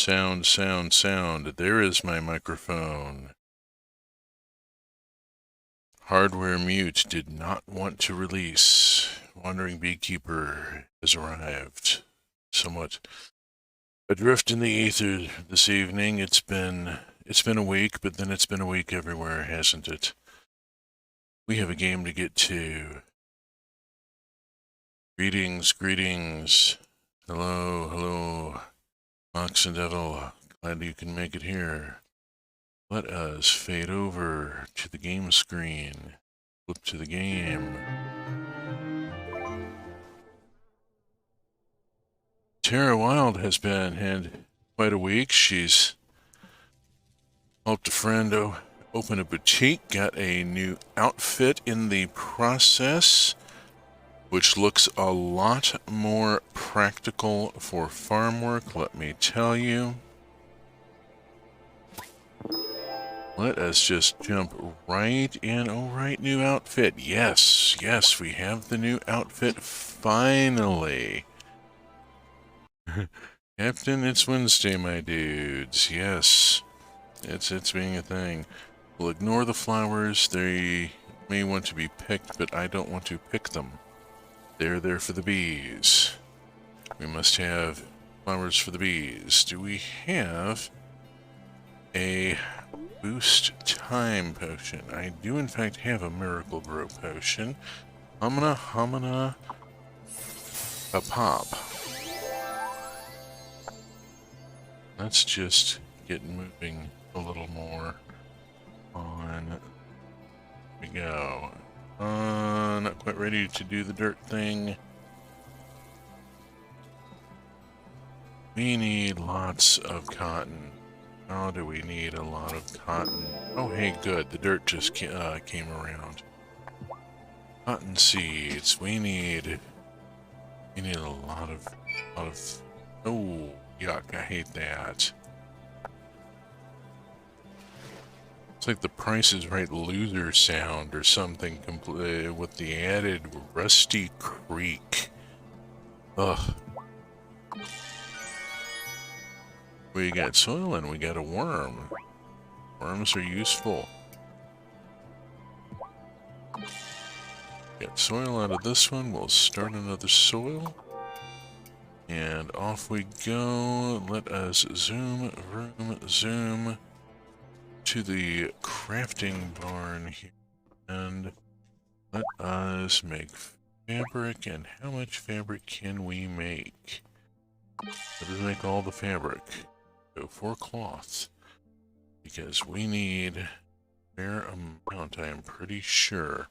Sound, sound, sound. There is my microphone. Hardware mute did not want to release. Wandering beekeeper has arrived. Somewhat adrift in the ether this evening. It's been a week, but then it's been a week everywhere, hasn't it? We have a game to get to. Greetings, greetings. Hello, hello. Mox and Devil, glad you can make it here. Let us fade over to the game screen. Flip to the game. Tara Wylde has had quite a week. She's helped a friend open a boutique, got a new outfit in the process, which looks a lot more practical for farm work, let me tell you. Let us just jump right in. Oh, right, new outfit. Yes, yes, we have the new outfit finally. Captain, it's Wednesday, my dudes. Yes, it's being a thing. We'll ignore the flowers. They may want to be picked, but I don't want to pick them. They're there for the bees. We must have flowers for the bees. Do we have a boost time potion? I do in fact have a miracle grow potion. Humana, a pop. Let's just get moving a little more on. Here we go. Not quite ready to do the dirt thing. We need lots of cotton. How do we need a lot of cotton? Oh, hey, good. The dirt just came around. Cotton seeds. We need a lot of. Oh, yuck! I hate that. It's like the Price is Right loser sound or something with the added rusty creak. Ugh. We got soil and we got a worm. Worms are useful. Get soil out of this one. We'll start another soil. And off we go. Let us zoom to the crafting barn here. And let us make fabric. And how much fabric can we make? Let us make all the fabric. Go for cloth. Because we need a fair amount, I am pretty sure.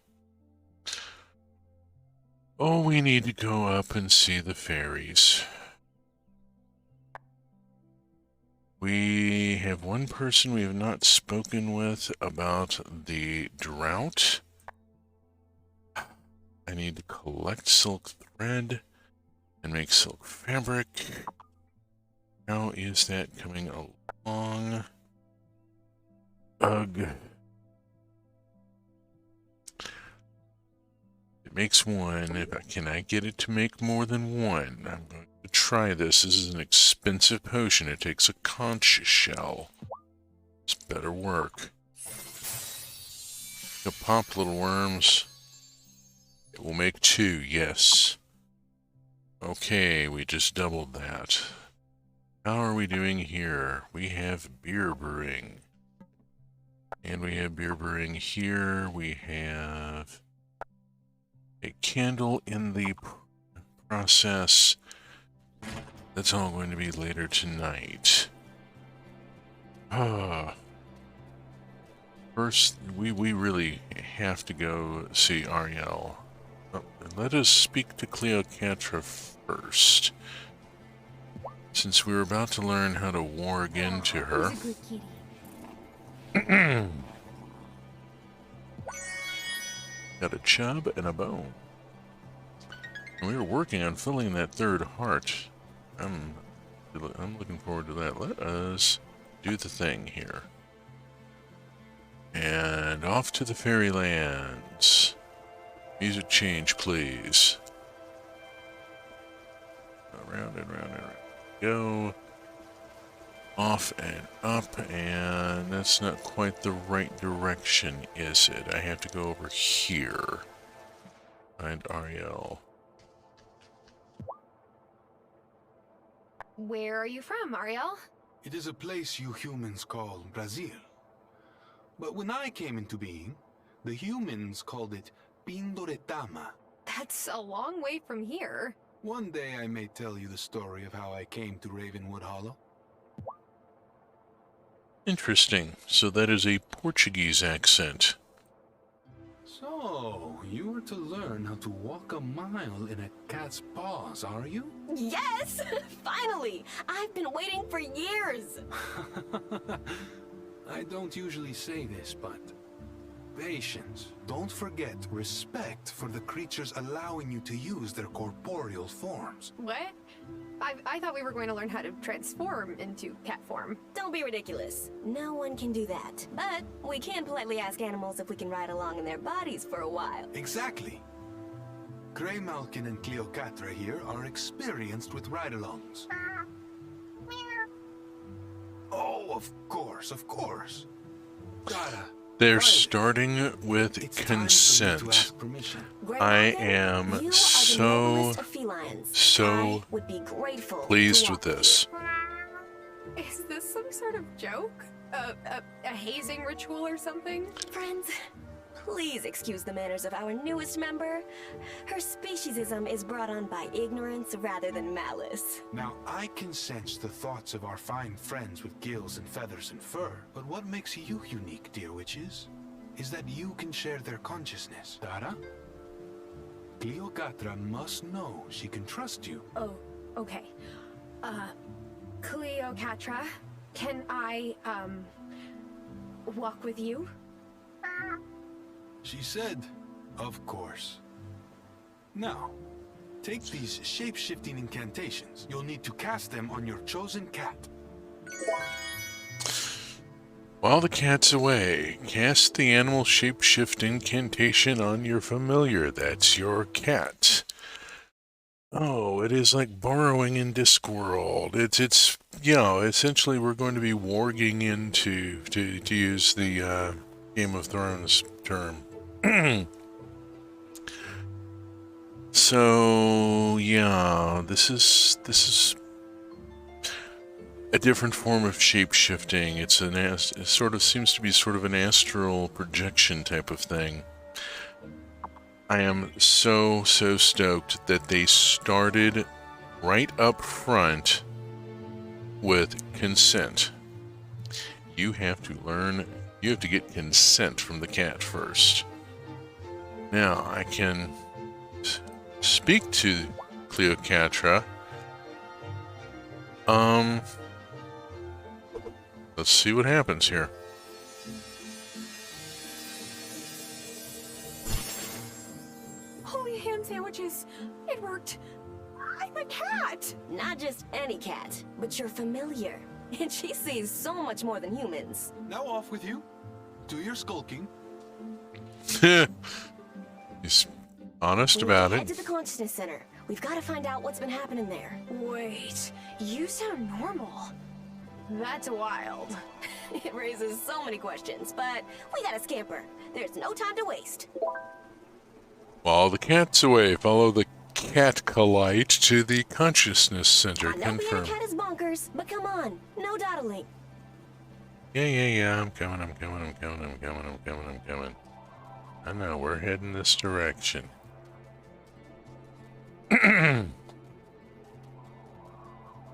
Oh, we need to go up and see the fairies. We have one person we have not spoken with about the drought. I need to collect silk thread and make silk fabric. How is that coming along? Ugh. It makes one. Can I get it to make more than one? I'm going to try this. This is an expensive potion. It takes a conch shell. It's better work. Go pop, little worms. It will make 2, yes. Okay, we just doubled that. How are we doing here? We have beer brewing. And we have beer brewing here. We have a candle in the process. That's all going to be later tonight. First, we really have to go see Ariel. Let us speak to Cleopatra first. Since we're about to learn how to warg into her. Got a chub and a bone. And we were working on filling that third heart. I'm looking forward to that. Let us do the thing here. And off to the fairylands. Music change, please. Around and round and round. Go. off and up, and that's not quite the right direction, is it? I have to go over here. Find Ariel. Where are you from, Ariel? It is a place you humans call Brazil. But when I came into being, the humans called it Pindoretama. That's a long way from here. One day I may tell you the story of how I came to Ravenwood Hollow. Interesting. So that is a Portuguese accent. So, you are to learn how to walk a mile in a cat's paws, are you? Yes! Finally! I've been waiting for years! I don't usually say this, but patience. Don't forget respect for the creatures allowing you to use their corporeal forms. What? I thought we were going to learn how to transform into cat form. Don't be ridiculous. No one can do that. But we can politely ask animals if we can ride along in their bodies for a while. Exactly. Greymalkin and Cleocatra here are experienced with ride-alongs. Oh, of course, of course. Gotta. They're starting with It's consent. time for you to ask permission. I Greymalkin, am you are the so noblest of felines. so I would be grateful pleased to with walk this. Is this some sort of joke? A hazing ritual or something? Friends, please excuse the manners of our newest member. Her speciesism is brought on by ignorance rather than malice. Now, I can sense the thoughts of our fine friends with gills and feathers and fur. But what makes you unique, dear witches, is that you can share their consciousness. Dara? Cleocatra must know she can trust you. Oh, okay. Cleocatra, can I, walk with you? She said, of course. Now, take these shape-shifting incantations. You'll need to cast them on your chosen cat. While the cat's away, cast the animal shape-shift incantation on your familiar. That's your cat. Oh, it is like borrowing in Discworld. It's essentially we're going to be warging into, to use the Game of Thrones term. So, yeah, this is a different form of shape-shifting. It sort of seems to be sort of an astral projection type of thing. I am so stoked that they started right up front with consent. You have to get consent from the cat first. Now, I can speak to Cleocatra. Let's see what happens here. Holy ham sandwiches! It worked! I'm a cat! Not just any cat, but your familiar. And she sees so much more than humans. Now off with you. Do your skulking. He's honest about Head it. to the Consciousness Center. We've got to find out what's been happening there. Wait, you sound normal. That's wild. It raises so many questions, but we gotta scamper. There's no time to waste. While the cat's away, follow the catcolite to the Consciousness Center. I know being a Confirm. cat is bonkers, but come on, no dawdling. Yeah, I'm coming. I know, we're heading this direction.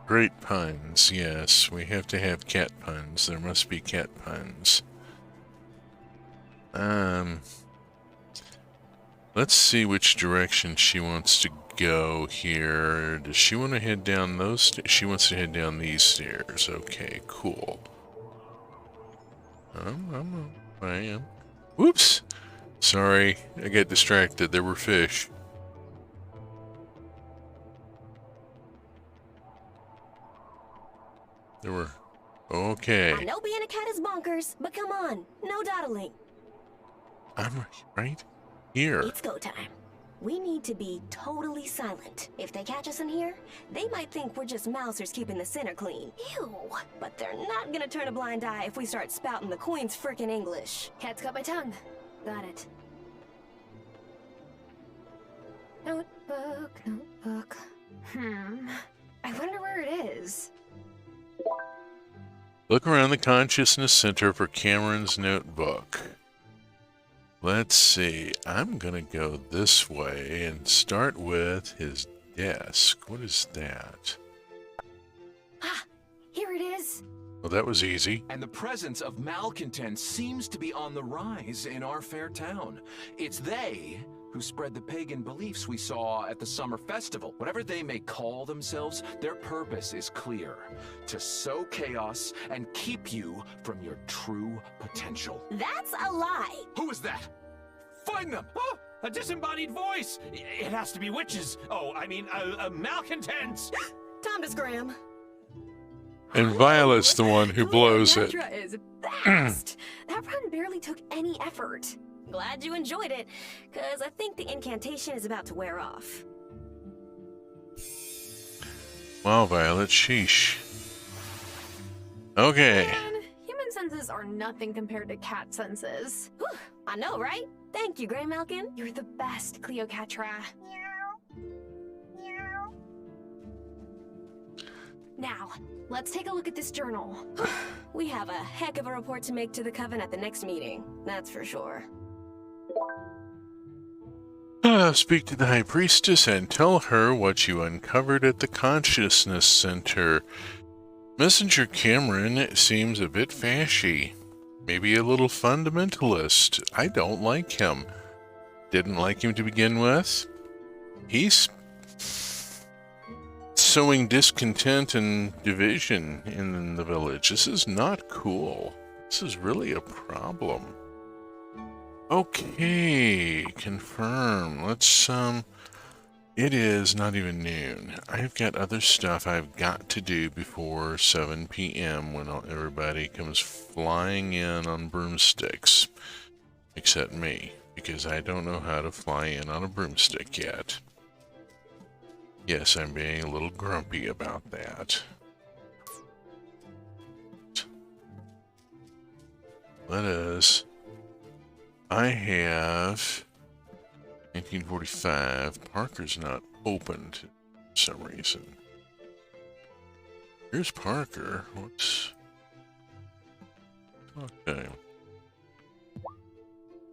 Great puns, yes. We have to have cat puns. There must be cat puns. Let's see which direction she wants to go here. Does she want to head down those stairs? She wants to head down these stairs. Okay, cool. I am. Whoops! Sorry, I got distracted. There were fish. There were... Okay. I know being a cat is bonkers, but come on, no dawdling. I'm right here. It's go time. We need to be totally silent. If they catch us in here, they might think we're just mousers keeping the center clean. Ew! But they're not gonna turn a blind eye if we start spouting the Queen's frickin' English. Cat's got my tongue. Got it. Notebook, notebook. I wonder where it is. Look around the Consciousness Center for Cameron's notebook. Let's see. I'm gonna go this way and start with his desk. What is that? Ah, here it is. Well, that was easy. And the presence of malcontents seems to be on the rise in our fair town. It's they who spread the pagan beliefs we saw at the summer festival. Whatever they may call themselves, their purpose is clear: to sow chaos and keep you from your true potential. That's a lie! Who is that? Find them! Oh, a disembodied voice! It has to be witches. Oh, I mean, malcontents! Time to scram. And Violet's the one who blows it. Cleopatra is fast. That run barely took any effort. Glad you enjoyed it, because I think the incantation is about to wear off. Wow, Violet, sheesh. Okay. Man, human senses are nothing compared to cat senses. Whew, I know, right? Thank you, Grey Malkin. You're the best, Cleopatra. Now, let's take a look at this journal. We have a heck of a report to make to the Coven at the next meeting, that's for sure. Speak to the High Priestess and tell her what you uncovered at the Consciousness Center. Messenger Cameron seems a bit fashy. Maybe a little fundamentalist. I don't like him. Didn't like him to begin with. He's sowing discontent and division in the village. This is not cool. This is really a problem. Okay, confirm. Let's, it is not even noon. I've got other stuff I've got to do before 7 p.m. when everybody comes flying in on broomsticks. Except me, because I don't know how to fly in on a broomstick yet. Yes, I'm being a little grumpy about that. Let us... I have 1945. Parker's not opened for some reason. Here's Parker. What's... Okay.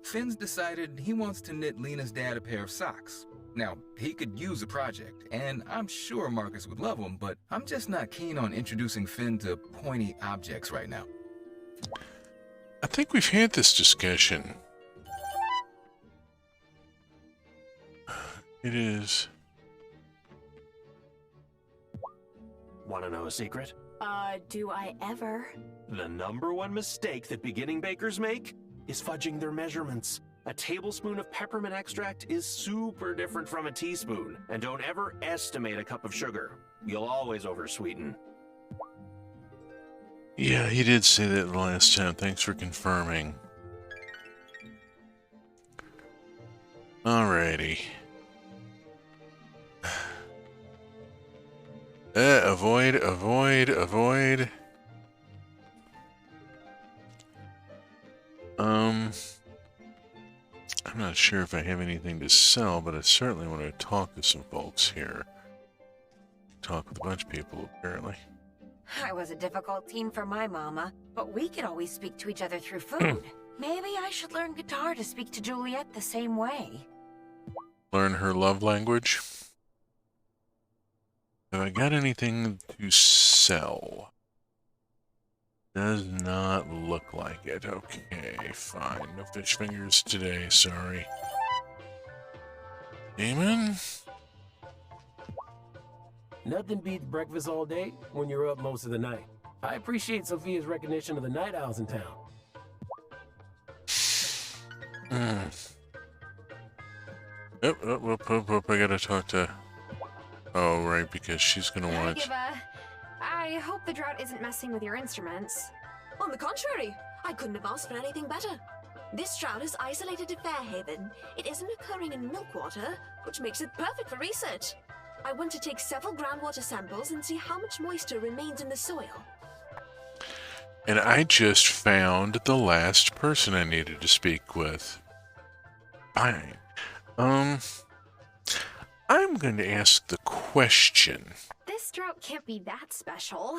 Finn's decided he wants to knit Lena's dad a pair of socks. Now, he could use a project, and I'm sure Marcus would love him, but I'm just not keen on introducing Finn to pointy objects right now. I think we've had this discussion. It is... Want to know a secret? Do I ever? The #1 mistake that beginning bakers make is fudging their measurements. A tablespoon of peppermint extract is super different from a teaspoon. And don't ever estimate a cup of sugar. You'll always oversweeten. Yeah, he did say that the last time. Thanks for confirming. Alrighty. Avoid, avoid, avoid. I'm not sure if I have anything to sell, but I certainly want to talk to some folks here. Talk with a bunch of people, apparently. I was a difficult teen for my mama, but we could always speak to each other through food. Maybe I should learn guitar to speak to Juliet the same way. Learn her love language. Have I got anything to sell? Does not look like it. Okay, fine. No fish fingers today, sorry. Damon? Nothing beats breakfast all day when you're up most of the night. I appreciate Sophia's recognition of the night owls in town. Oh, I gotta talk to... Oh, right, because she's gonna want... I hope the drought isn't messing with your instruments. On the contrary, I couldn't have asked for anything better. This drought is isolated to Fairhaven. It isn't occurring in Milkwater, which makes it perfect for research. I want to take several groundwater samples and see how much moisture remains in the soil. And I just found the last person I needed to speak with. Fine. I'm going to ask the question. This drought can't be that special.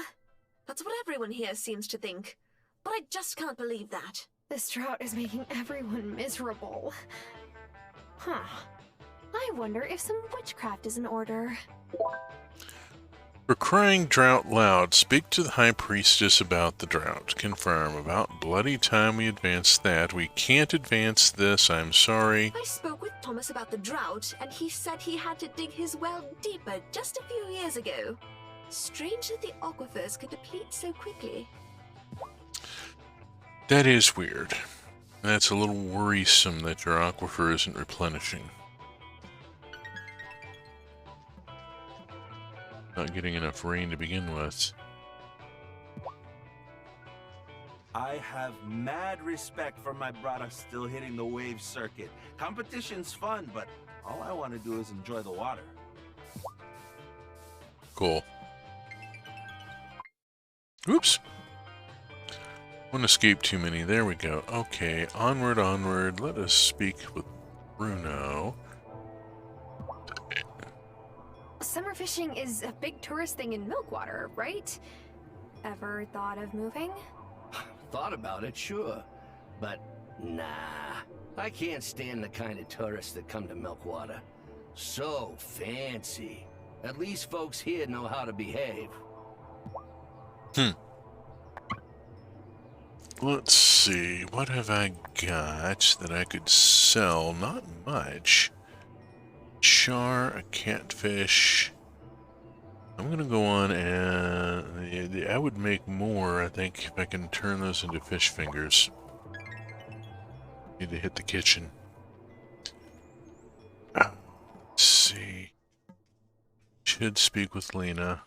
That's what everyone here seems to think. But I just can't believe that. This drought is making everyone miserable. Huh. I wonder if some witchcraft is in order. For crying drought loud, speak to the High Priestess about the drought. Confirm. About bloody time we advance that. We can't advance this, I'm sorry. I spoke with Thomas about the drought, and he said he had to dig his well deeper just a few years ago. Strange that the aquifers could deplete so quickly. That is weird. That's a little worrisome that your aquifer isn't replenishing. Not getting enough rain to begin with. I have mad respect for my brother still hitting the wave circuit. Competition's fun, but all I want to do is enjoy the water. Cool. Oops. Won't escape too many. There we go. Okay, onward, onward. Let us speak with Bruno. Summer fishing is a big tourist thing in Milkwater, right? Ever thought of moving? Thought about it, sure. But, nah. I can't stand the kind of tourists that come to Milkwater. So fancy. At least folks here know how to behave. Let's see. What have I got that I could sell? Not much. Char, a catfish. I'm gonna go on and I would make more, I think, if I can turn those into fish fingers. Need to hit the kitchen. Let's see. Should speak with Lena.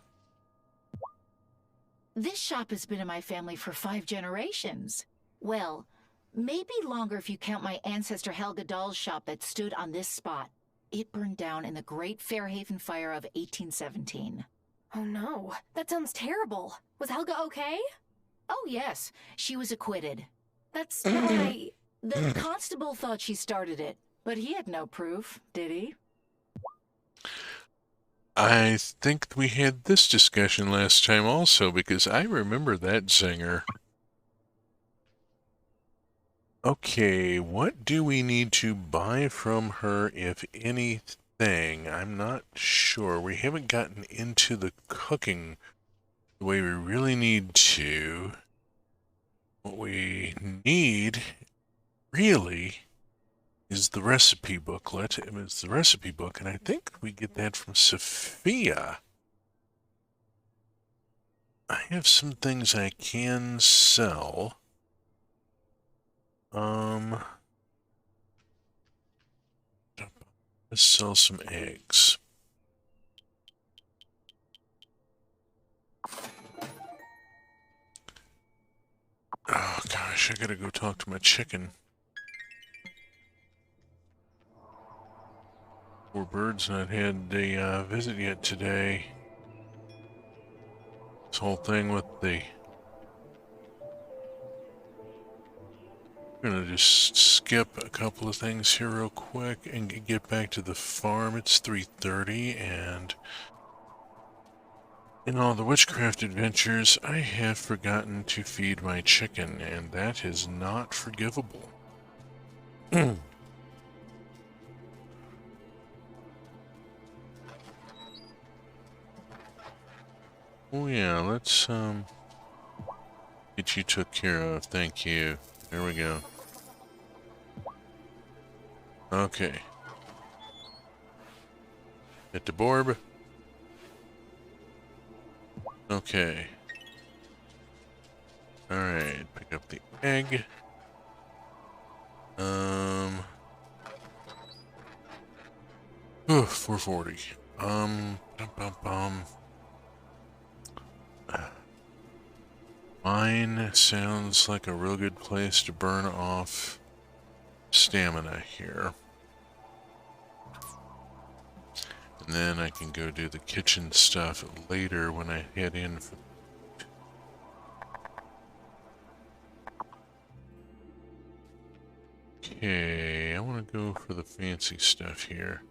This shop has been in my family for 5 generations. Well, maybe longer if you count my ancestor Helga Dahl's shop that stood on this spot. It burned down in the Great Fairhaven Fire of 1817. Oh no, that sounds terrible. Was Helga okay? Oh yes, she was acquitted. That's why... The constable thought she started it, but he had no proof, did he? I think we had this discussion last time also, because I remember that zinger. Okay, what do we need to buy from her, if anything? I'm not sure. We haven't gotten into the cooking the way we really need to. What we need, really, is the recipe booklet. It's the recipe book, and I think we get that from Sophia. I have some things I can sell. Let's sell some eggs. Oh gosh, I gotta go talk to my chicken. Poor bird's not had a visit yet today. This whole thing with the... I'm gonna just skip a couple of things here real quick and get back to the farm. It's 3:30, and in all the witchcraft adventures, I have forgotten to feed my chicken, and that is not forgivable. Oh yeah, let's get you took care of. Thank you. There we go. Okay. Hit the borb. Okay. Alright, pick up the egg. 440. Mine sounds like a real good place to burn off stamina here. And then I can go do the kitchen stuff later when I head in for okay, I want to go for the fancy stuff here.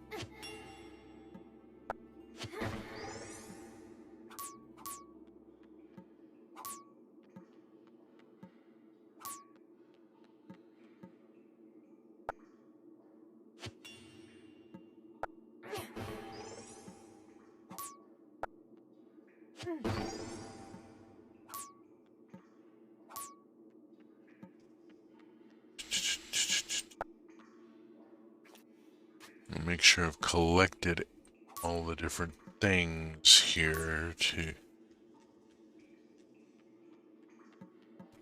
Make sure I've collected all the different things here to get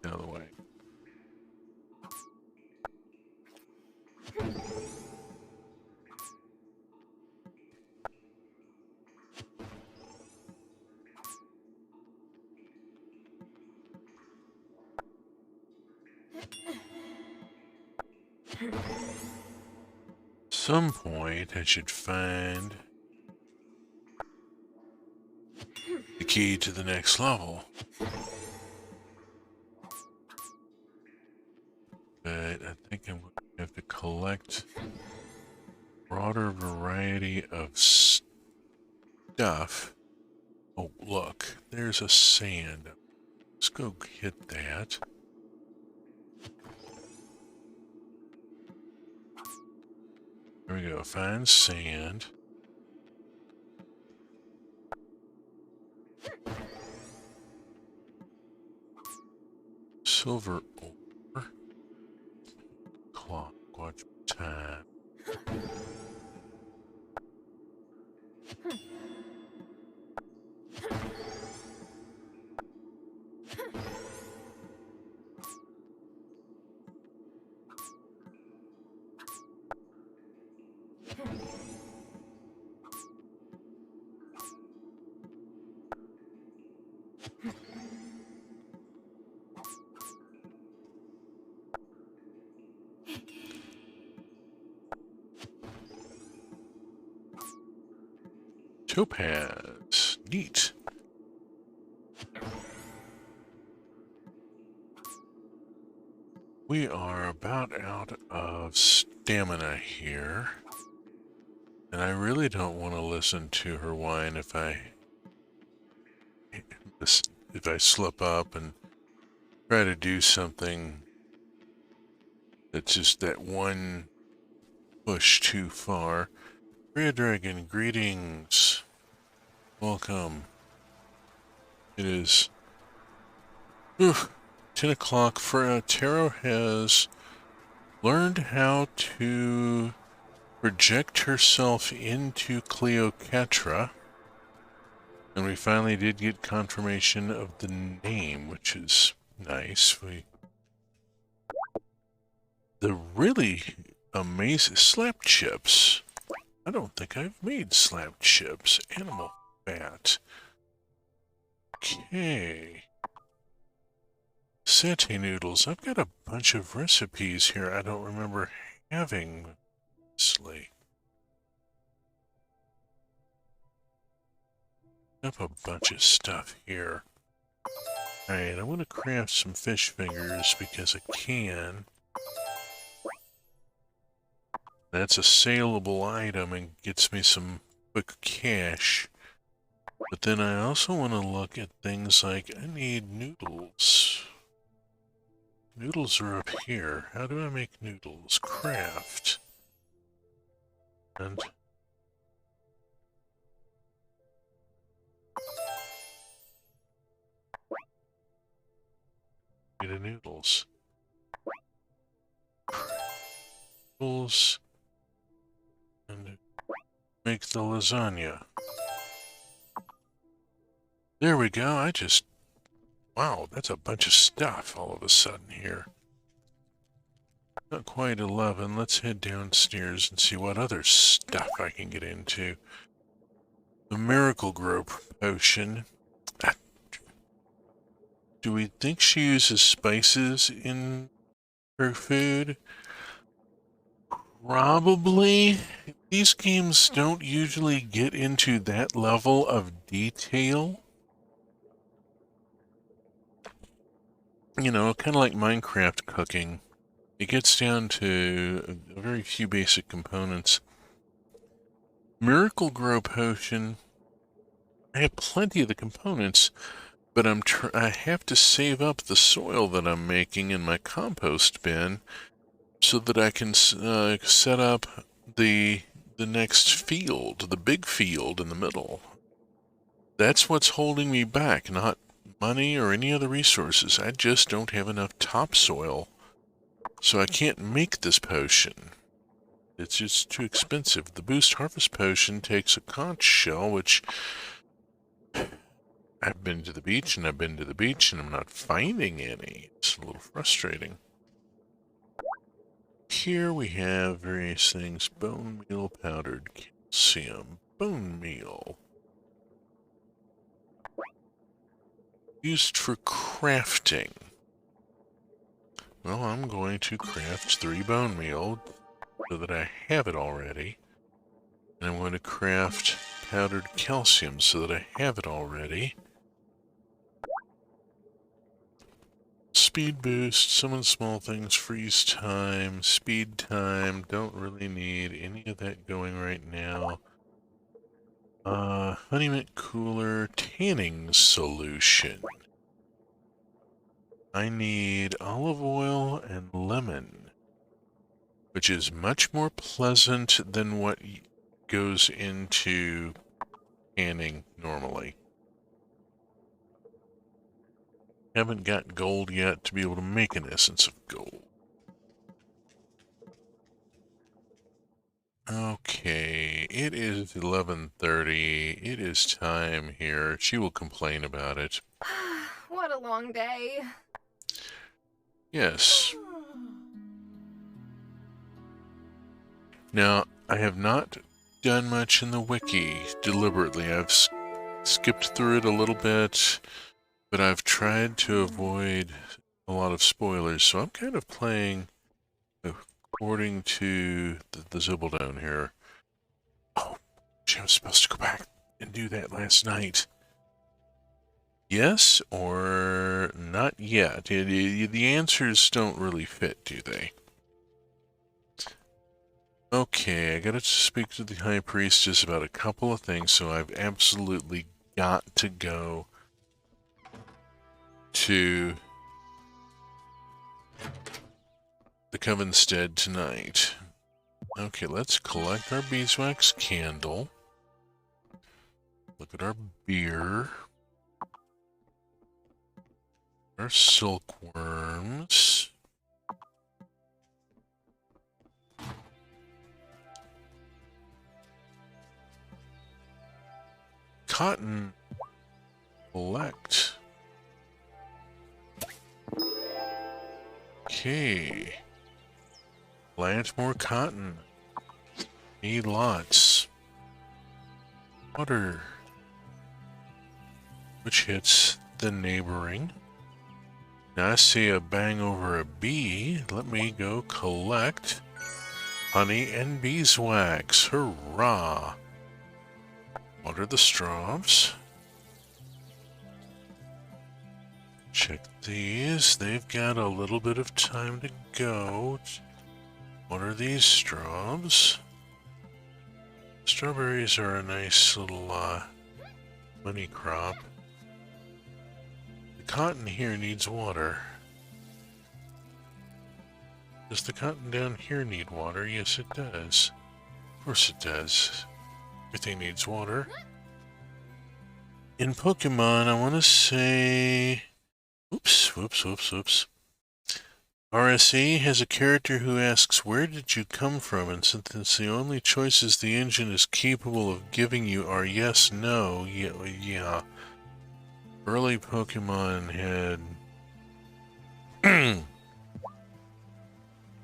out of the way. Some point I should find the key to the next level. But I think I'm going to have to collect a broader variety of stuff. Oh, look, there's a sand. Let's go hit that. There we go, find sand. Silver ore. Clock, watch time. Topaz. Neat. We are about out of stamina here. And I really don't want to listen to her whine if I slip up and try to do something that's just that one push too far. Red Dragon, greetings. Welcome. It is 10 o'clock. Taro has learned how to project herself into Cleopatra. And we finally did get confirmation of the name, which is nice. The really amazing slap chips. I don't think I've made slab chips. Animal fat. Okay. Satay noodles. I've got a bunch of recipes here I don't remember having. Honestly. Up a bunch of stuff here. Alright, I want to craft some fish fingers because I can. That's a saleable item and gets me some quick cash. But then I also want to look at things like, I need noodles. Noodles are up here. How do I make noodles? Craft. And need a noodles. Noodles. And make the lasagna. There we go. Wow, that's a bunch of stuff all of a sudden here. Not quite 11. Let's head downstairs and see what other stuff I can get into. The Miracle Grow potion. Do we think she uses spices in her food? Probably. These games don't usually get into that level of detail. You know, kind of like Minecraft cooking. It gets down to a very few basic components. Miracle Grow Potion, I have plenty of the components, but I have to save up the soil that I'm making in my compost bin so that I can set up the next field, the big field in the middle. That's what's holding me back, not money or any other resources. I just don't have enough topsoil, so I can't make this potion. It's just too expensive. The Boost Harvest Potion takes a conch shell, which I've been to the beach and I've been to the beach and I'm not finding any. It's a little frustrating. Here we have various things. Bone meal, powdered calcium, bone meal. Used for crafting. Well, I'm going to craft 3 bone meal so that I have it already. And I'm going to craft powdered calcium so that I have it already. Speed boost, summon small things, freeze time, speed time. Don't really need any of that going right now. Honey mint cooler, tanning solution. I need olive oil and lemon, which is much more pleasant than what goes into tanning normally. Haven't got gold yet to be able to make an essence of gold. Okay, it is 11:30. It is time here. She will complain about it. What a long day. Yes. Now, I have not done much in the wiki deliberately. I've skipped through it a little bit, but I've tried to avoid a lot of spoilers, so I'm kind of playing according to the Zibblestone here. Oh, I was supposed to go back and do that last night. Yes or not yet? The answers don't really fit, do they? Okay, I gotta speak to the High Priestess about a couple of things, so I've absolutely got to go to the Covenstead tonight. Okay, let's collect our beeswax candle. Look at our beer. Our silkworms. Cotton. Collect. Okay. Plant more cotton. Need lots. Water. Which hits the neighboring. Now I see a bang over a bee. Let me go collect honey and beeswax. Hurrah! Water the straws. Check these. They've got a little bit of time to go. What are these straws? Strawberries are a nice little money crop. The cotton here needs water. Does the cotton down here need water? Yes, it does. Of course it does. Everything needs water. In Pokemon, I want to say... Whoops. RSE has a character who asks, where did you come from? And since the only choices the engine is capable of giving you are yes, no, yeah. Early Pokemon had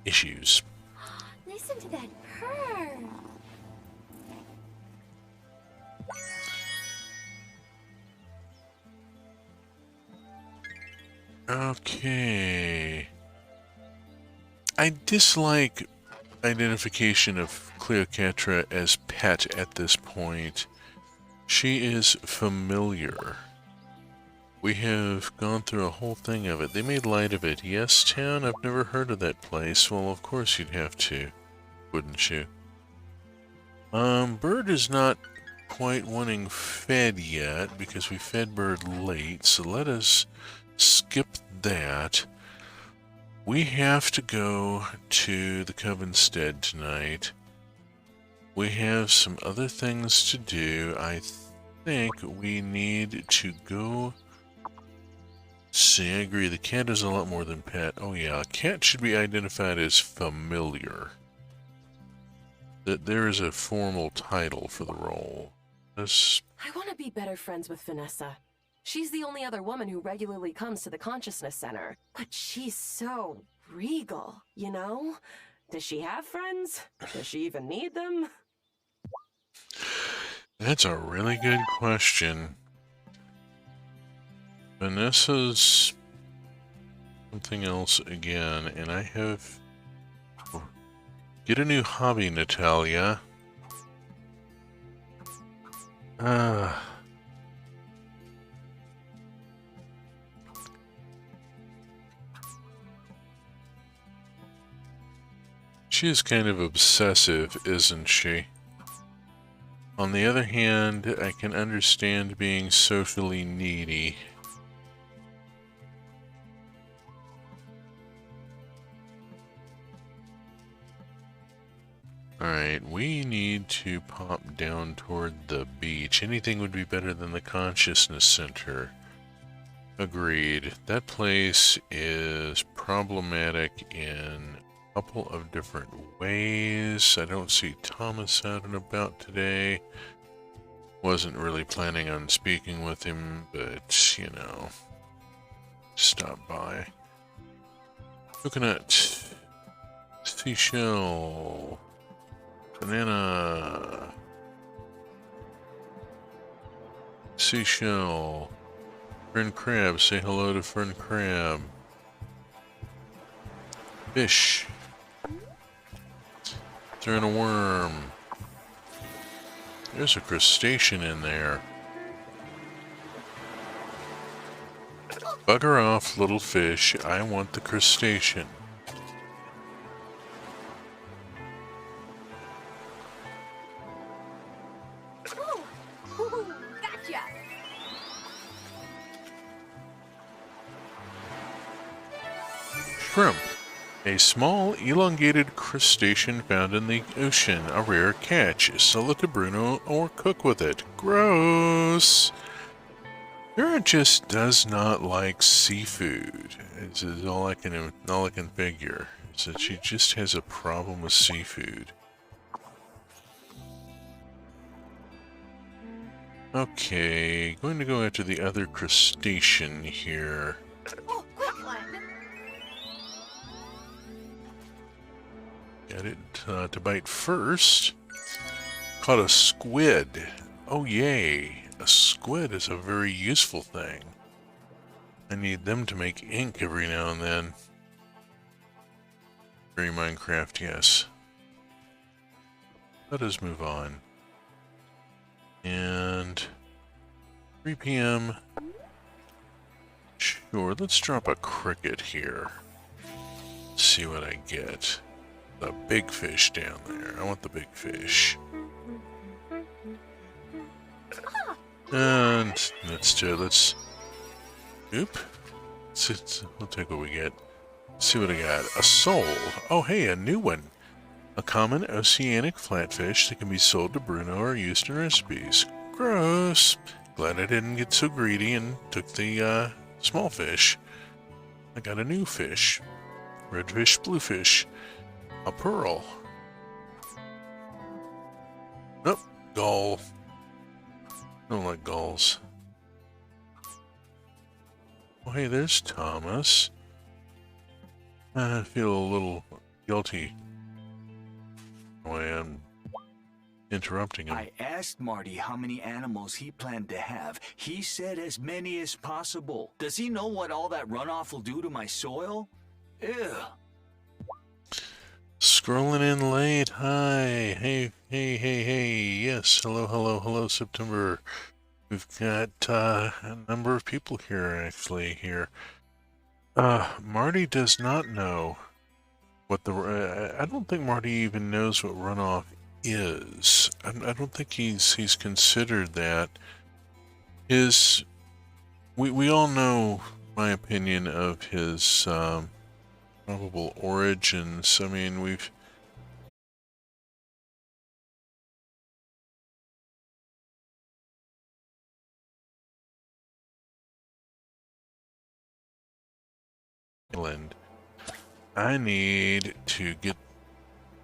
issues. Listen to that purr. Okay. I dislike identification of Cleopatra as pet at this point. She is familiar. We have gone through a whole thing of it. They made light of it. Yes, town? I've never heard of that place. Well, of course you'd have to, wouldn't you? Bird is not quite wanting fed yet because we fed Bird late, so let us skip that. We have to go to the Covenstead tonight. We have some other things to do. I think we need to go... See, I agree. The cat is a lot more than pet. Oh yeah, cat should be identified as familiar. That there is a formal title for the role. This... I want to be better friends with Vanessa. She's the only other woman who regularly comes to the Consciousness Center. But she's so regal, you know? Does she have friends? Does she even need them? That's a really good question. Vanessa's something else again, and I have... Get a new hobby, Natalia. She is kind of obsessive, isn't she? On the other hand, I can understand being socially needy. Alright, we need to pop down toward the beach. Anything would be better than the Consciousness Center. Agreed. That place is problematic in a couple of different ways. I don't see Thomas out and about today. Wasn't really planning on speaking with him, but, you know, stop by. Coconut. Seashell. Banana. Seashell. Fern Crab. Say hello to Fern Crab. Fish. Throw in a worm. There's a crustacean in there. Bugger off, little fish. I want the crustacean. Gotcha! Shrimp. A small, elongated crustacean found in the ocean. A rare catch. Sell it to Bruno or cook with it. Gross! Vera just does not like seafood. This is all I can figure. Is that she just has a problem with seafood. Okay, going to go after the other crustacean here. Oh, quick one! Got it to bite first. Caught a squid. Oh yay, a squid is a very useful thing. I need them to make ink every now and then. Very Minecraft, yes. Let us move on. And 3 p.m. Sure, let's drop a cricket here. See what I get. The big fish down there. I want the big fish. And let's oop. We'll take what we get. Let's see what I got. A soul. Oh hey, a new one. A common oceanic flatfish that can be sold to Bruno or used in recipes. Gross. Glad I didn't get so greedy and took the small fish. I got a new fish. Redfish, bluefish. A pearl. Nope. Gull. Don't like gulls. Oh hey, there's Thomas. I feel a little guilty. I am interrupting him. I asked Marty how many animals he planned to have. He said as many as possible. Does he know what all that runoff will do to my soil? Ew. Scrolling in late. Hi. Hey. Yes. Hello, September. We've got a number of people here, actually, here. Marty does not know what the... I don't think Marty even knows what runoff is. I don't think he's considered that. We all know my opinion of his probable origins. I mean, we've... I need to get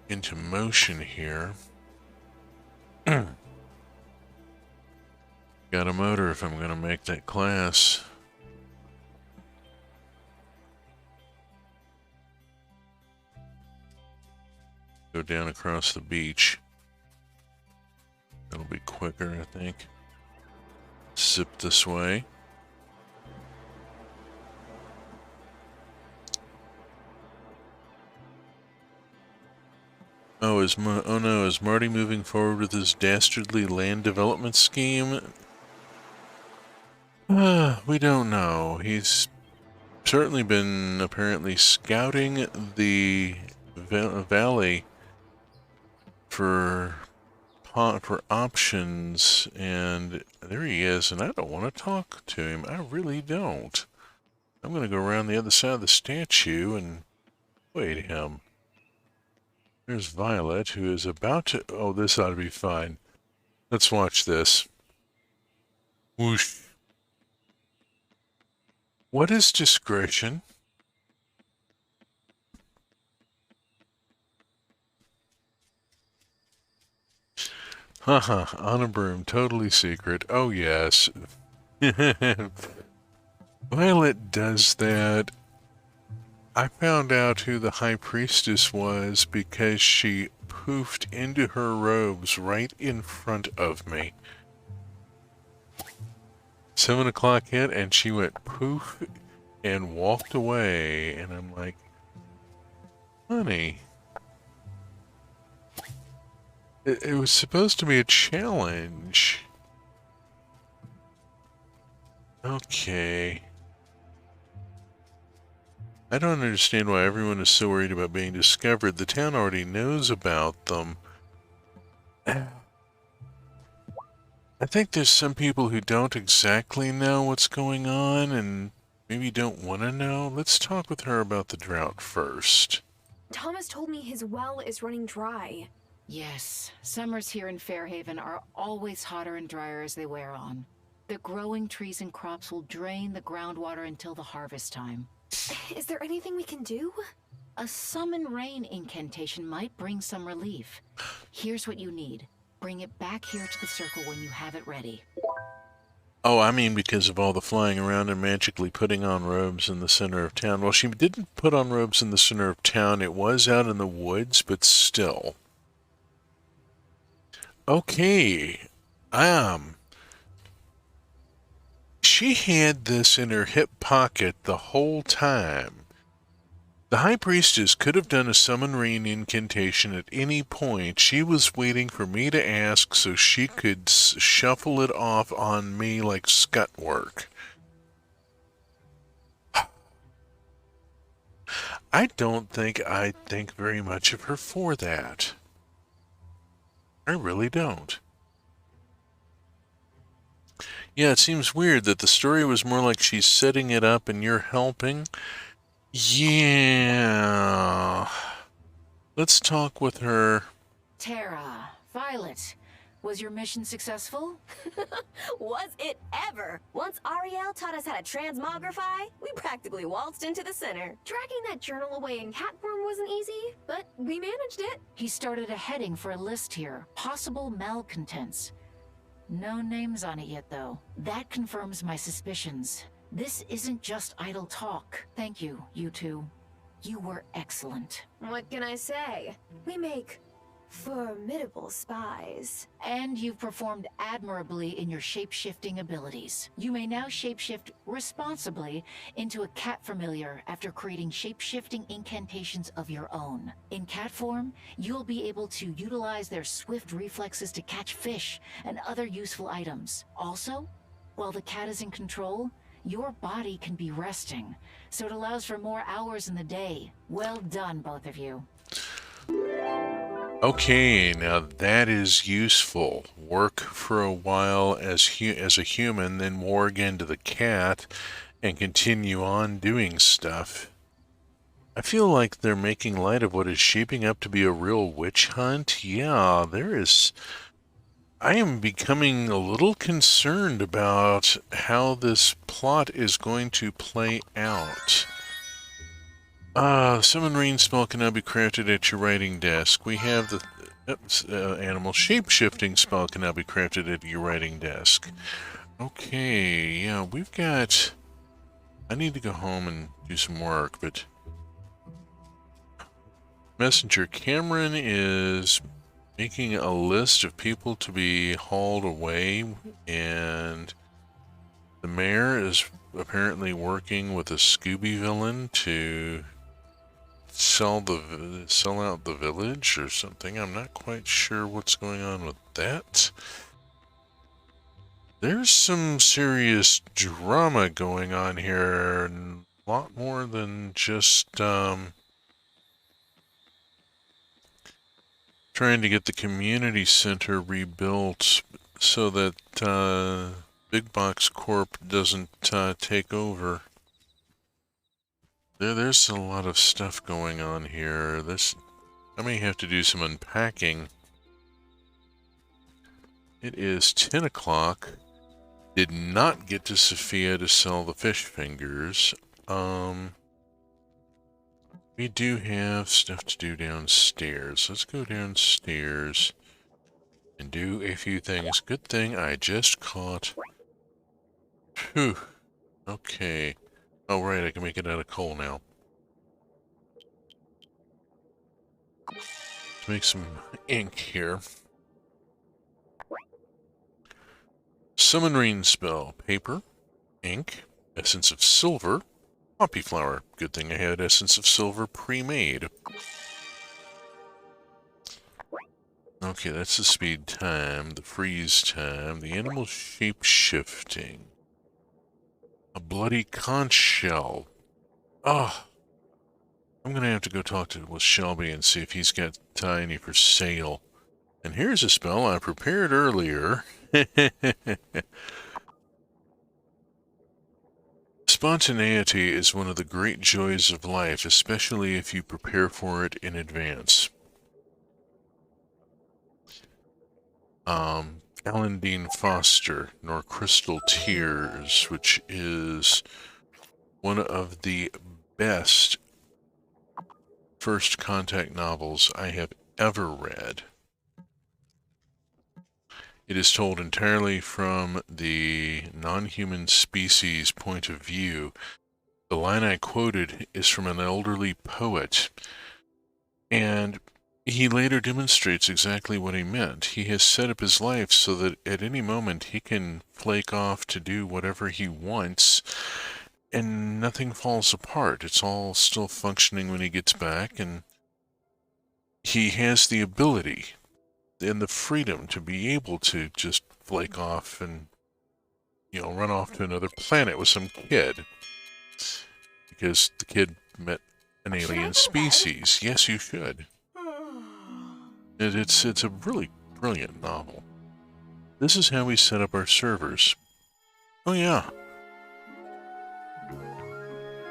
into motion here. Got a motor if I'm going to make that class. Go down across the beach. That'll be quicker, I think. Zip this way. Oh no, is Marty moving forward with his dastardly land development scheme? We don't know. He's certainly been apparently scouting the valley for options, and there he is, and I don't want to talk to him. I really don't. I'm going to go around the other side of the statue and wait him. There's Violet, who is about to... Oh, this ought to be fine. Let's watch this. Whoosh. What is discretion? Haha, on a broom, totally secret. Oh, yes. Violet does that. I found out who the High Priestess was because she poofed into her robes right in front of me. 7 o'clock hit and she went poof and walked away, and I'm like, honey, it was supposed to be a challenge. Okay. I don't understand why everyone is so worried about being discovered. The town already knows about them. I think there's some people who don't exactly know what's going on and maybe don't want to know. Let's talk with her about the drought first. Thomas told me his well is running dry. Yes, summers here in Fairhaven are always hotter and drier as they wear on. The growing trees and crops will drain the groundwater until the harvest time. Is there anything we can do? A summon rain incantation might bring some relief. Here's what you need. Bring it back here to the circle when you have it ready. Oh, I mean because of all the flying around and magically putting on robes in the center of town. Well, she didn't put on robes in the center of town. It was out in the woods, but still. Okay. She had this in her hip pocket the whole time. The High Priestess could have done a summon rain incantation at any point. She was waiting for me to ask so she could shuffle it off on me like scut work. I don't think I think very much of her for that. I really don't. Yeah, it seems weird that the story was more like she's setting it up and you're helping. Yeah. Let's talk with her. Tara, Violet, was your mission successful? Was it ever? Once Ariel taught us how to transmogrify, we practically waltzed into the center. Dragging that journal away in cat form wasn't easy, but we managed it. He started a heading for a list here. Possible malcontents. No names on it yet, though. That confirms my suspicions. This isn't just idle talk. Thank you, you two. You were excellent. What can I say? We make Formidable spies. And you've performed admirably in your shape-shifting abilities. You may now shapeshift responsibly into a cat familiar after creating shape-shifting incantations of your own. In cat form, you'll be able to utilize their swift reflexes to catch fish and other useful items. Also, while the cat is in control, your body can be resting, so it allows for more hours in the day. Well done, both of you. Okay, now that is useful. Work for a while as a human, then warg into the cat, and continue on doing stuff. I feel like they're making light of what is shaping up to be a real witch hunt. Yeah, there is... I am becoming a little concerned about how this plot is going to play out. Summon rain spell can now be crafted at your writing desk. We have the animal shape-shifting spell can now be crafted at your writing desk. Okay, yeah, we've got... I need to go home and do some work, but... Messenger Cameron is making a list of people to be hauled away, and the mayor is apparently working with a Scooby villain to sell out the village or something. I'm not quite sure what's going on with that. There's some serious drama going on here, and a lot more than just trying to get the community center rebuilt so that Big Box Corp doesn't take over. There's a lot of stuff going on here. I may have to do some unpacking. It is 10 o'clock. Did not get to Sophia to sell the fish fingers. We do have stuff to do downstairs. Let's go downstairs and do a few things. Good thing I just caught... Whew. Okay. Oh, right, I can make it out of coal now. Let's make some ink here. Summon rain spell. Paper, ink, essence of silver, poppy flower. Good thing I had essence of silver pre-made. Okay, that's the speed time, the freeze time, the animal shape-shifting. A bloody conch shell. Oh, I'm gonna have to go talk with Shelby and see if he's got any for sale. And here's a spell I prepared earlier. Spontaneity is one of the great joys of life, especially if you prepare for it in advance. Alan Dean Foster, Nor Crystal Tears, which is one of the best first contact novels I have ever read. It is told entirely from the non-human species point of view. The line I quoted is from an elderly poet, and he later demonstrates exactly what he meant. He has set up his life so that at any moment he can flake off to do whatever he wants, and nothing falls apart. It's all still functioning when he gets back, and he has the ability and the freedom to be able to just flake off and, you know, run off to another planet with some kid. Because the kid met an alien species. Yes, you should. It's a really brilliant novel. This is how we set up our servers. Oh yeah.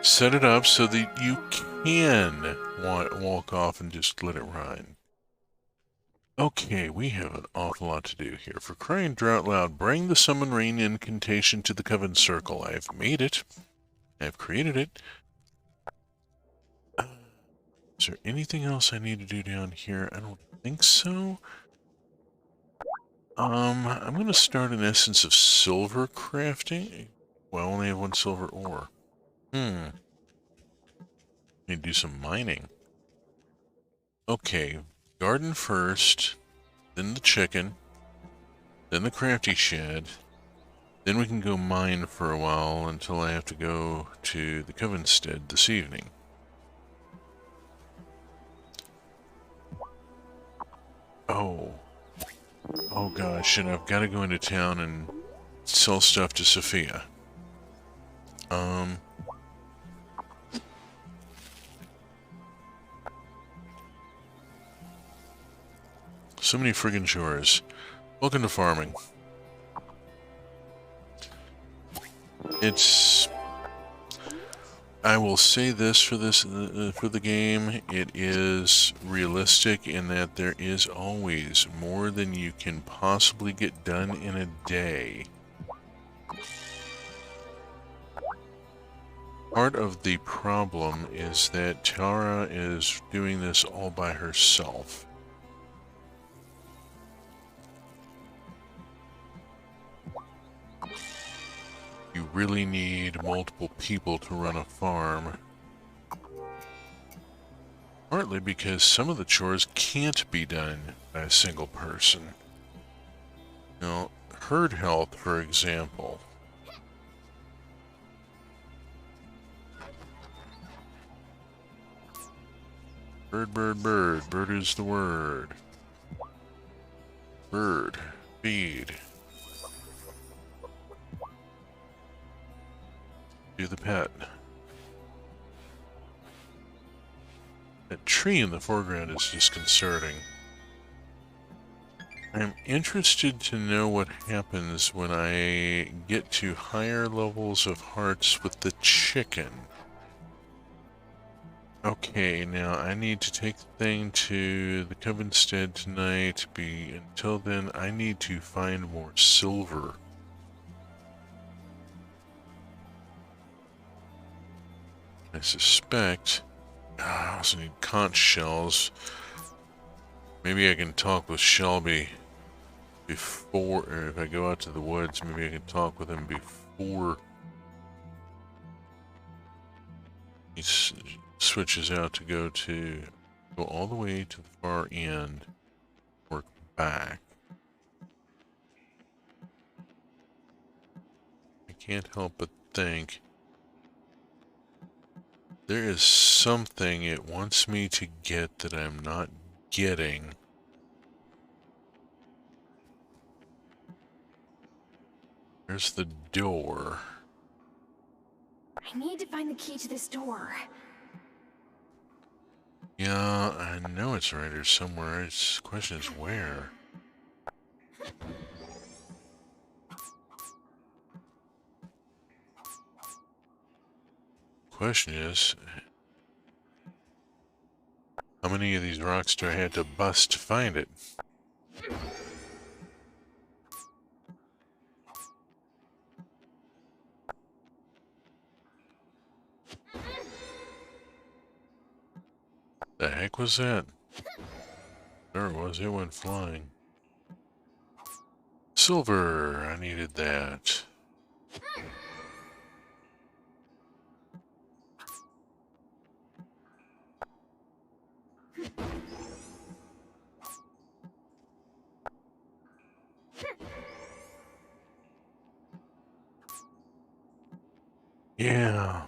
Set it up so that you can walk off and just let it ride. Okay, we have an awful lot to do here. For crying out loud, bring the summon rain incantation to the Coven Circle. I've made it. I've created it. Is there anything else I need to do down here? I don't think so. I'm going to start an essence of silver crafting. Well, I only have one silver ore. Need to do some mining. Okay, Garden first, then the chicken, then the crafty shed. Then we can go mine for a while until I have to go to the Covenstead this evening. Oh. Oh gosh, and I've got to go into town and sell stuff to Sophia. So many friggin' chores. Welcome to farming. I will say this for the game, it is realistic in that there is always more than you can possibly get done in a day. Part of the problem is that Tara is doing this all by herself. You really need multiple people to run a farm. Partly because some of the chores can't be done by a single person. You know, herd health, for example. Bird, bird, bird. Bird is the word. Bird. Feed. Do the pet. That tree in the foreground is disconcerting. I'm interested to know what happens when I get to higher levels of hearts with the chicken. Okay, now I need to take the thing to the Covenstead tonight. Until then, I need to find more silver. I suspect I also need conch shells. Maybe I can talk with Shelby before, or if I go out to the woods, maybe I can talk with him before he switches out to go all the way to the far end, work back. I can't help but think there is something it wants me to get that I'm not getting. There's the door. I need to find the key to this door. Yeah, I know it's right here somewhere. The question is where. Question is, how many of these rocks do I have to bust to find it? The heck was that? There it was, it went flying. Silver, I needed that. Yeah.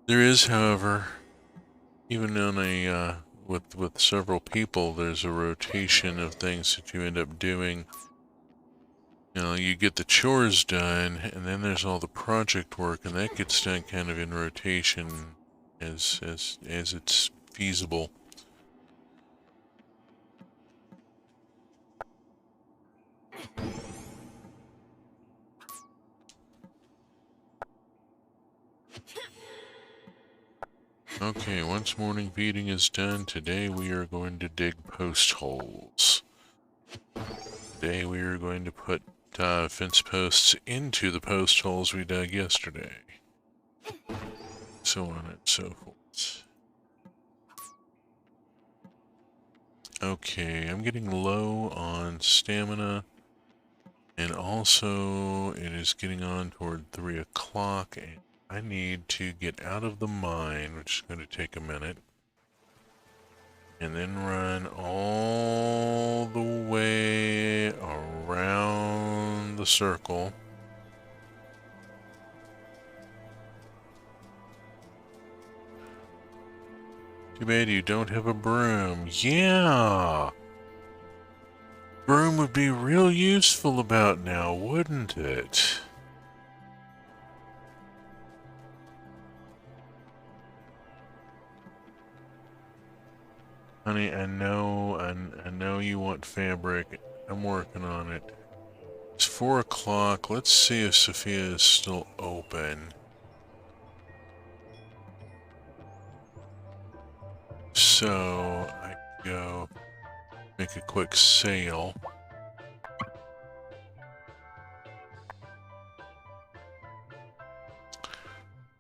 There is, however, even on a with several people, there's a rotation of things that you end up doing. You know, you get the chores done, and then there's all the project work, and that gets done kind of in rotation as it's feasible. Okay, once morning feeding is done, today we are going to dig post holes. Today we are going to put fence posts into the post holes we dug yesterday. So on and so forth. Okay, I'm getting low on stamina. And also, it is getting on toward 3 o'clock, and I need to get out of the mine, which is going to take a minute. And then run all the way around the circle. Too bad you don't have a broom. Yeah! Broom would be real useful about now, wouldn't it? Honey, I know you want fabric. I'm working on it. It's 4 o'clock. Let's see if Sophia is still open. So, I go make a quick sale.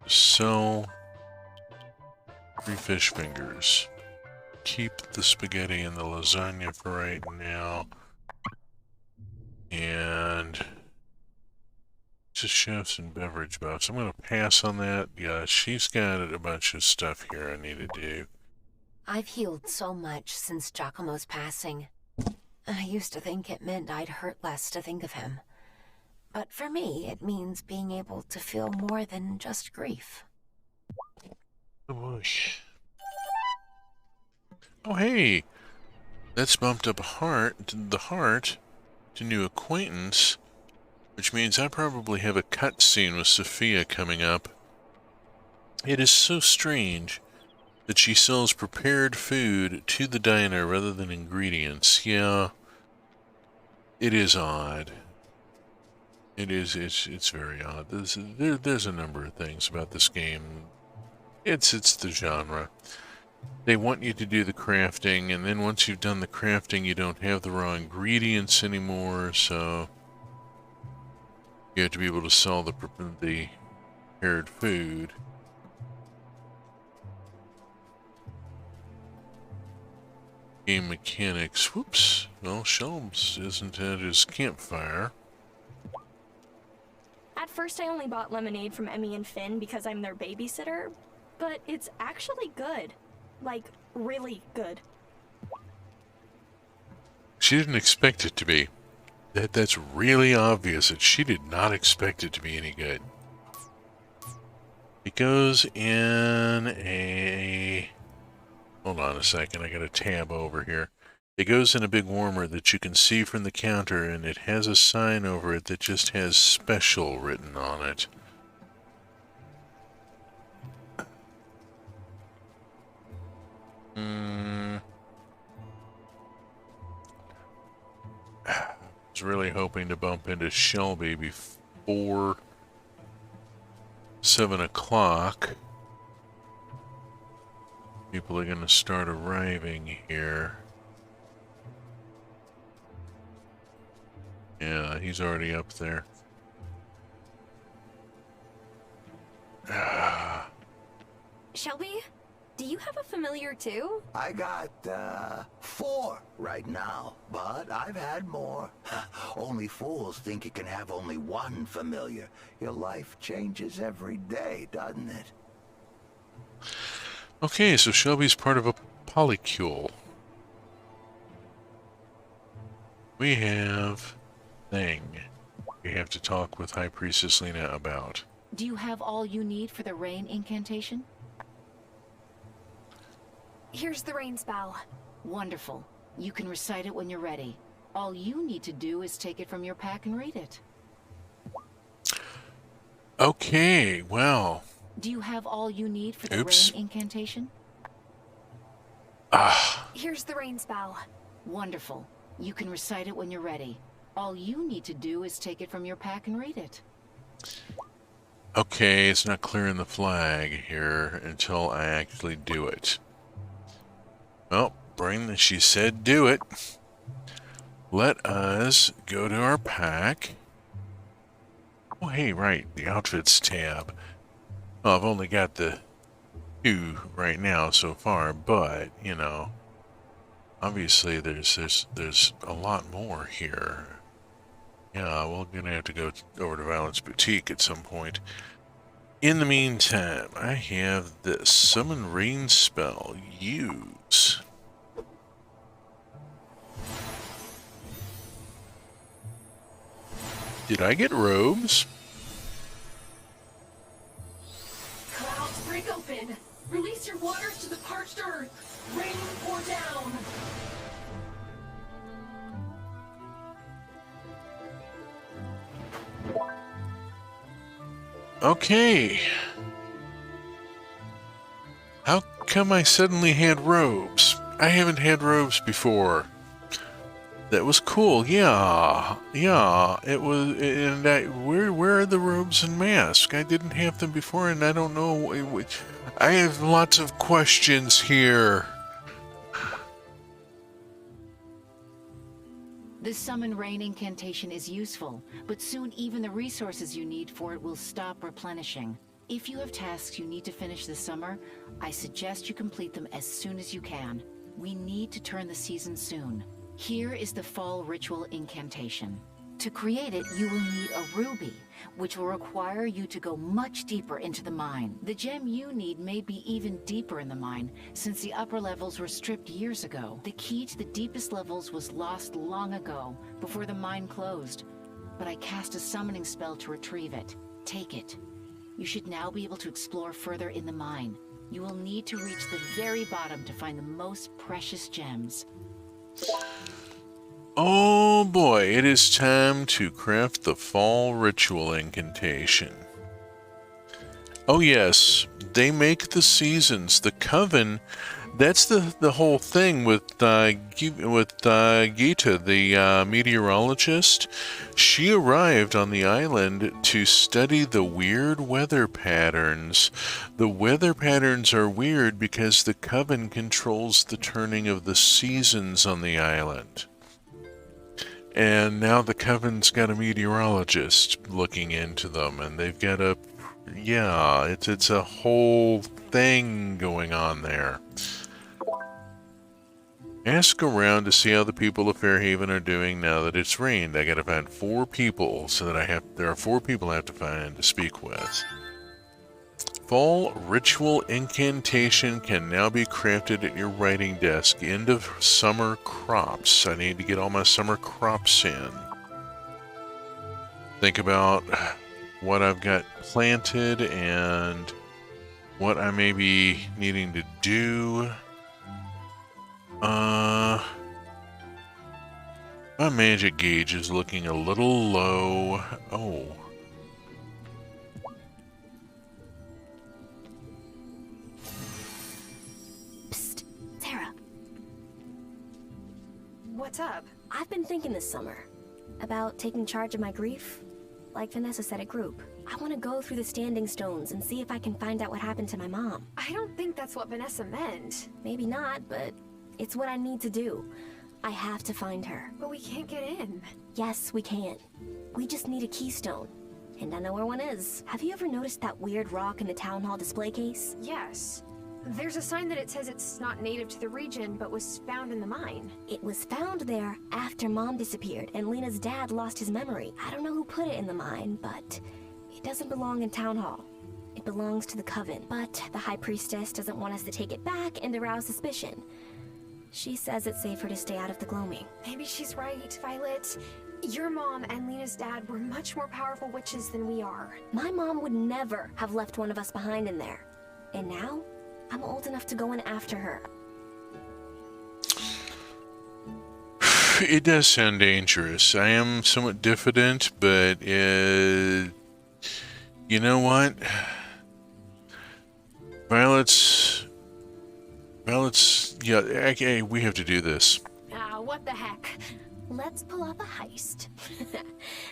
Sell 3 fish fingers. Keep the spaghetti and the lasagna for right now. And just chefs and beverage buffs. I'm going to pass on that. Yeah, she's got a bunch of stuff here I need to do. I've healed so much since Giacomo's passing. I used to think it meant I'd hurt less to think of him. But for me, it means being able to feel more than just grief. Oh boy. Oh hey! That's bumped up the heart to new acquaintance, which means I probably have a cutscene with Sophia coming up. It is so strange that she sells prepared food to the diner rather than ingredients. Yeah, it is odd. It's very odd. There's a number of things about this game. It's the genre. They want you to do the crafting, and then once you've done the crafting, you don't have the raw ingredients anymore, so you have to be able to sell the prepared food. Game mechanics. Whoops. Well, Shelms isn't at his campfire. At first I only bought lemonade from Emmy and Finn because I'm their babysitter, but it's actually good. Like, really good. She didn't expect it to be. That's really obvious that she did not expect it to be any good. It goes in a... Hold on a second, I got a tab over here. It goes in a big warmer that you can see from the counter, and it has a sign over it that just has special written on it. I was really hoping to bump into Shelby before 7 o'clock. People are going to start arriving here. Yeah, he's already up there. Shelby, do you have a familiar too? I got, 4 right now, but I've had more. Only fools think you can have only one familiar. Your life changes every day, doesn't it? Okay, so Shelby's part of a polycule. We have... thing we have to talk with High Priestess Lena about. Do you have all you need for the rain incantation? Here's the rain spell. Wonderful. You can recite it when you're ready. All you need to do is take it from your pack and read it. Okay, well... Do you have all you need for the Oops. rain incantation? Here's the rain spell. Wonderful. You can recite it when you're ready. All you need to do is take it from your pack and read it. Okay, it's not clearing the flag here until I actually do it. Well, she said do it. Let us go to our pack. Oh, hey, right, the outfits tab. Well, I've only got the 2 right now so far, but, you know, obviously there's a lot more here. Yeah, we're gonna have to go over to Violet's Boutique at some point. In the meantime, I have this summon rain spell. Use. Did I get robes? Clouds break open. Release your waters to the parched earth. Rain pour down. Okay. How come I suddenly had robes? I haven't had robes before. That was cool. Yeah, it was. And where are the robes and mask? I didn't have them before, and I don't know. I have lots of questions here. The summon rain incantation is useful, but soon even the resources you need for it will stop replenishing. If you have tasks you need to finish this summer, I suggest you complete them as soon as you can. We need to turn the season soon. Here is the fall ritual incantation. To create it, you will need a ruby, which will require you to go much deeper into the mine. The gem you need may be even deeper in the mine, since the upper levels were stripped years ago. The key to the deepest levels was lost long ago, before the mine closed. But I cast a summoning spell to retrieve it. Take it. You should now be able to explore further in the mine. You will need to reach the very bottom to find the most precious gems. Oh boy, it is time to craft the fall ritual incantation. Oh yes, they make the seasons. The coven, that's the whole thing with Gita, the meteorologist. She arrived on the island to study the weird weather patterns. The weather patterns are weird because the coven controls the turning of the seasons on the island. And now the coven's got a meteorologist looking into them, and they've got a, yeah, it's a whole thing going on there. Ask around to see how the people of Fairhaven are doing now that it's rained. I gotta find 4 people, so that there are 4 people I have to find to speak with. Fall ritual incantation can now be crafted at your writing desk. End of summer crops. I need to get all my summer crops in. Think about what I've got planted and what I may be needing to do. My magic gauge is looking a little low. Oh. What's up? I've been thinking this summer about taking charge of my grief, like Vanessa said at group. I want to go through the standing stones and see if I can find out what happened to my mom. I don't think that's what Vanessa meant. Maybe not, but it's what I need to do. I have to find her. But we can't get in. Yes, we can. We just need a keystone. And I know where one is. Have you ever noticed that weird rock in the town hall display case? Yes. There's a sign that it says it's not native to the region, but was found in the mine. It was found there after Mom disappeared and Lena's dad lost his memory. I don't know who put it in the mine, but it doesn't belong in Town Hall. It belongs to the Coven. But the High Priestess doesn't want us to take it back and arouse suspicion. She says it's safer to stay out of the gloaming. Maybe she's right, Violet. Your mom and Lena's dad were much more powerful witches than we are. My mom would never have left one of us behind in there. And now, I'm old enough to go in after her. It does sound dangerous. I am somewhat diffident, but you know what? Violet's, yeah, okay, we have to do this. Ah, what the heck? Let's pull off a heist.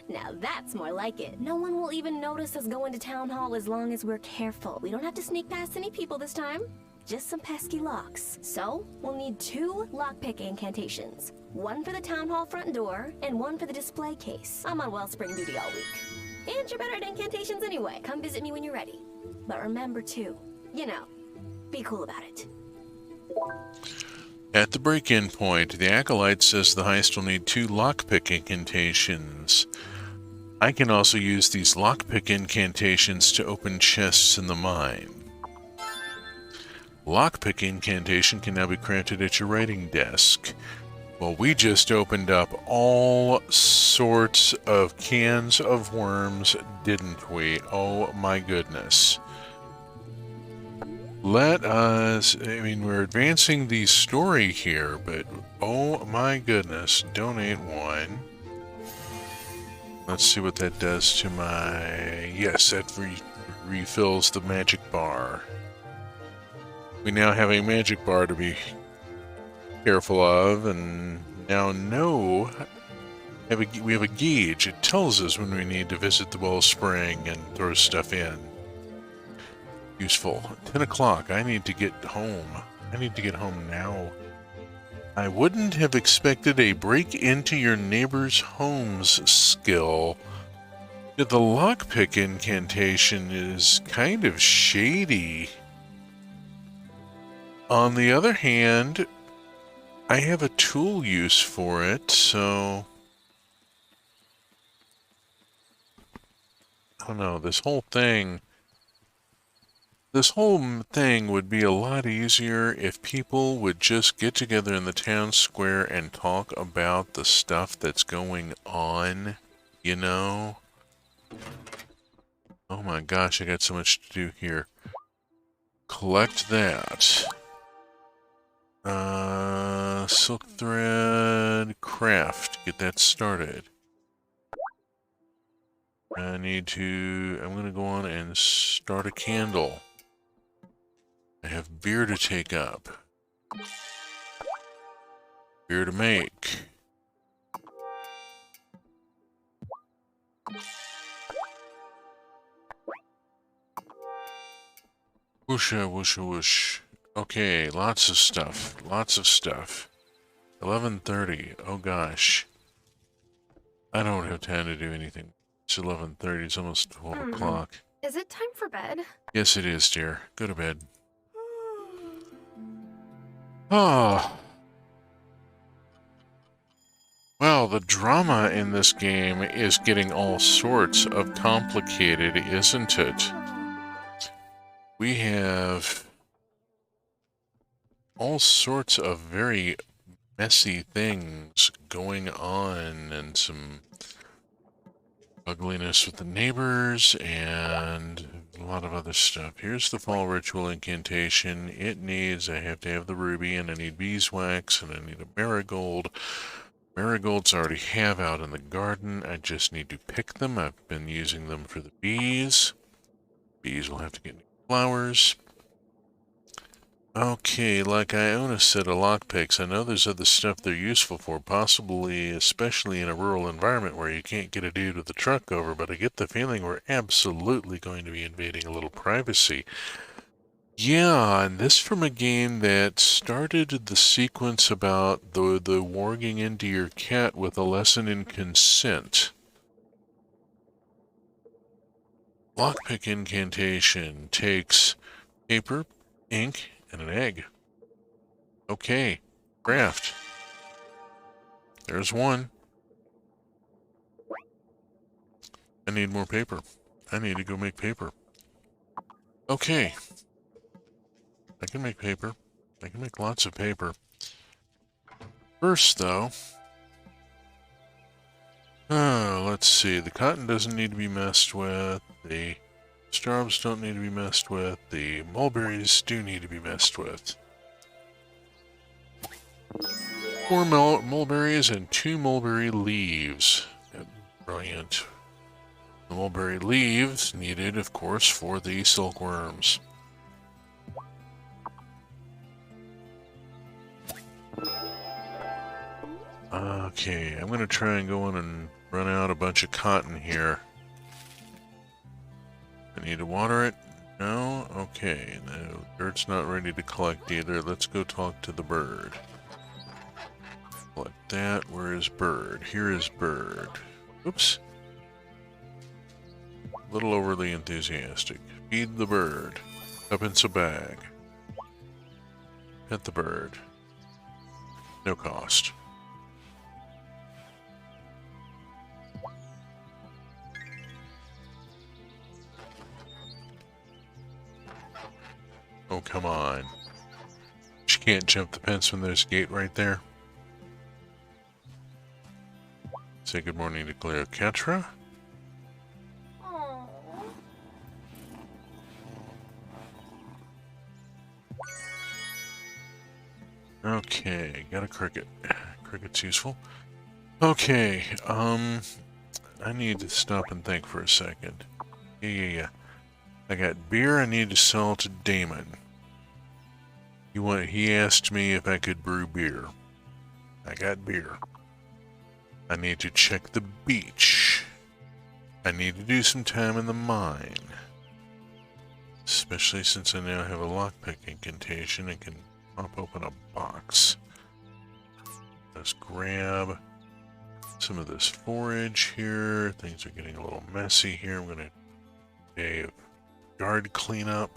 Now that's more like it. No one will even notice us going to Town Hall as long as we're careful. We don't have to sneak past any people this time. Just some pesky locks. So, we'll need 2 lockpick incantations. One for the Town Hall front door, and one for the display case. I'm on Wellspring duty all week. And you're better at incantations anyway. Come visit me when you're ready. But remember too, you know, be cool about it. At the break-in point, the Acolyte says the heist will need 2 lockpick incantations. I can also use these lockpick incantations to open chests in the mine. Lockpick incantation can now be granted at your writing desk. Well, we just opened up all sorts of cans of worms, didn't we? Oh my goodness. Let us, I mean, we're advancing the story here, but oh my goodness, donate one. Let's see what that does to my, yes, that refills the magic bar. We now have a magic bar to be careful of, and now we have a gauge. It tells us when we need to visit the wellspring and throw stuff in. Useful. 10 o'clock. I need to get home. I need to get home now. I wouldn't have expected a break into your neighbor's homes skill. The lockpick incantation is kind of shady. On the other hand, I have a tool use for it, so I don't know, this whole thing would be a lot easier if people would just get together in the town square and talk about the stuff that's going on, you know? Oh my gosh, I got so much to do here. Collect that. Silk thread, craft, get that started. I'm gonna go on and start a candle. I have beer to take up. Beer to make. Whoosha, whoosha, whoosh. Okay, lots of stuff. Lots of stuff. 11:30. Oh gosh. I don't have time to do anything. It's 11:30. It's almost 12 o'clock. Is it time for bed? Yes, it is, dear. Go to bed. Oh. Well, the drama in this game is getting all sorts of complicated, isn't it? We have all sorts of very messy things going on, and some ugliness with the neighbors, and a lot of other stuff. Here's the fall ritual incantation. I have to have the ruby, and I need beeswax, and I need a marigold. Marigolds I already have out in the garden. I just need to pick them. I've been using them for the bees. Bees will have to get new flowers. Okay, like I own a set of lockpicks. I know there's other stuff they're useful for, possibly, especially in a rural environment where you can't get a dude with a truck over, but I get the feeling we're absolutely going to be invading a little privacy. Yeah, and this from a game that started the sequence about the warging into your cat with a lesson in consent. Lockpick incantation takes paper, ink, and an egg. Okay, craft. There's one. I need more paper. I need to go make paper. Okay. I can make paper. I can make lots of paper. First, though, let's see. The cotton doesn't need to be messed with. The strawberries don't need to be messed with. The mulberries do need to be messed with. 4 mulberries and 2 mulberry leaves. Brilliant. The mulberry leaves needed, of course, for the silkworms. Okay, I'm going to try and go in and run out a bunch of cotton here. I need to water it? No? Okay, no, dirt's not ready to collect either. Let's go talk to the bird. Collect that. Where is bird? Here is bird. Oops. A little overly enthusiastic. Feed the bird. Tuppence a bag. Pet the bird. No cost. Oh, come on. She can't jump the fence when there's a gate right there. Say good morning to Cleopatra. Okay, got a cricket. Cricket's useful. Okay, I need to stop and think for a second. Yeah. I got beer I need to sell to Damon. He asked me if I could brew beer. I got beer. I need to check the beach. I need to do some time in the mine. Especially since I now have a lockpick incantation and can pop open a box. Let's grab some of this forage here. Things are getting a little messy here. I'm going to do a yard cleanup.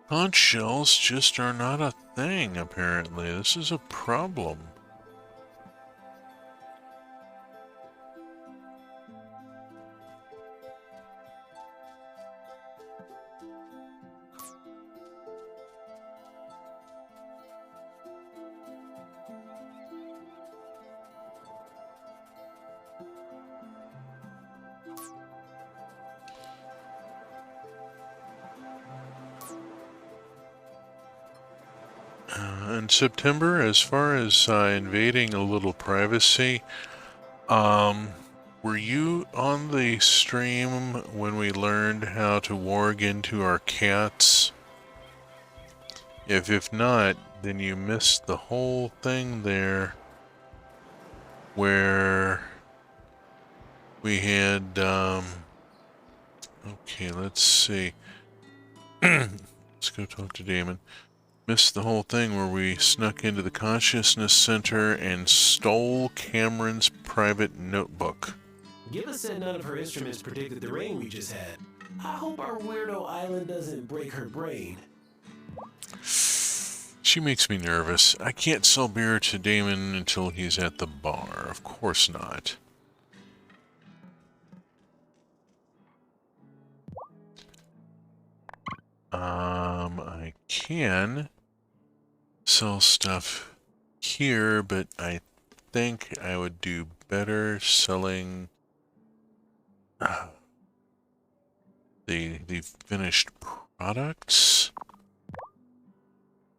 Conch shells just are not a thing, apparently. This is a problem. In September, as far as invading a little privacy, were you on the stream when we learned how to warg into our cats? If not, then you missed the whole thing there where we had, okay, let's see. Let's go talk to Damon. Missed the whole thing where we snuck into the Consciousness Center and stole Cameron's private notebook. Gilla said none of her instruments predicted the rain we just had. I hope our weirdo island doesn't break her brain. She makes me nervous. I can't sell beer to Damon until he's at the bar. Of course not. I can sell stuff here, but I think I would do better selling the finished products.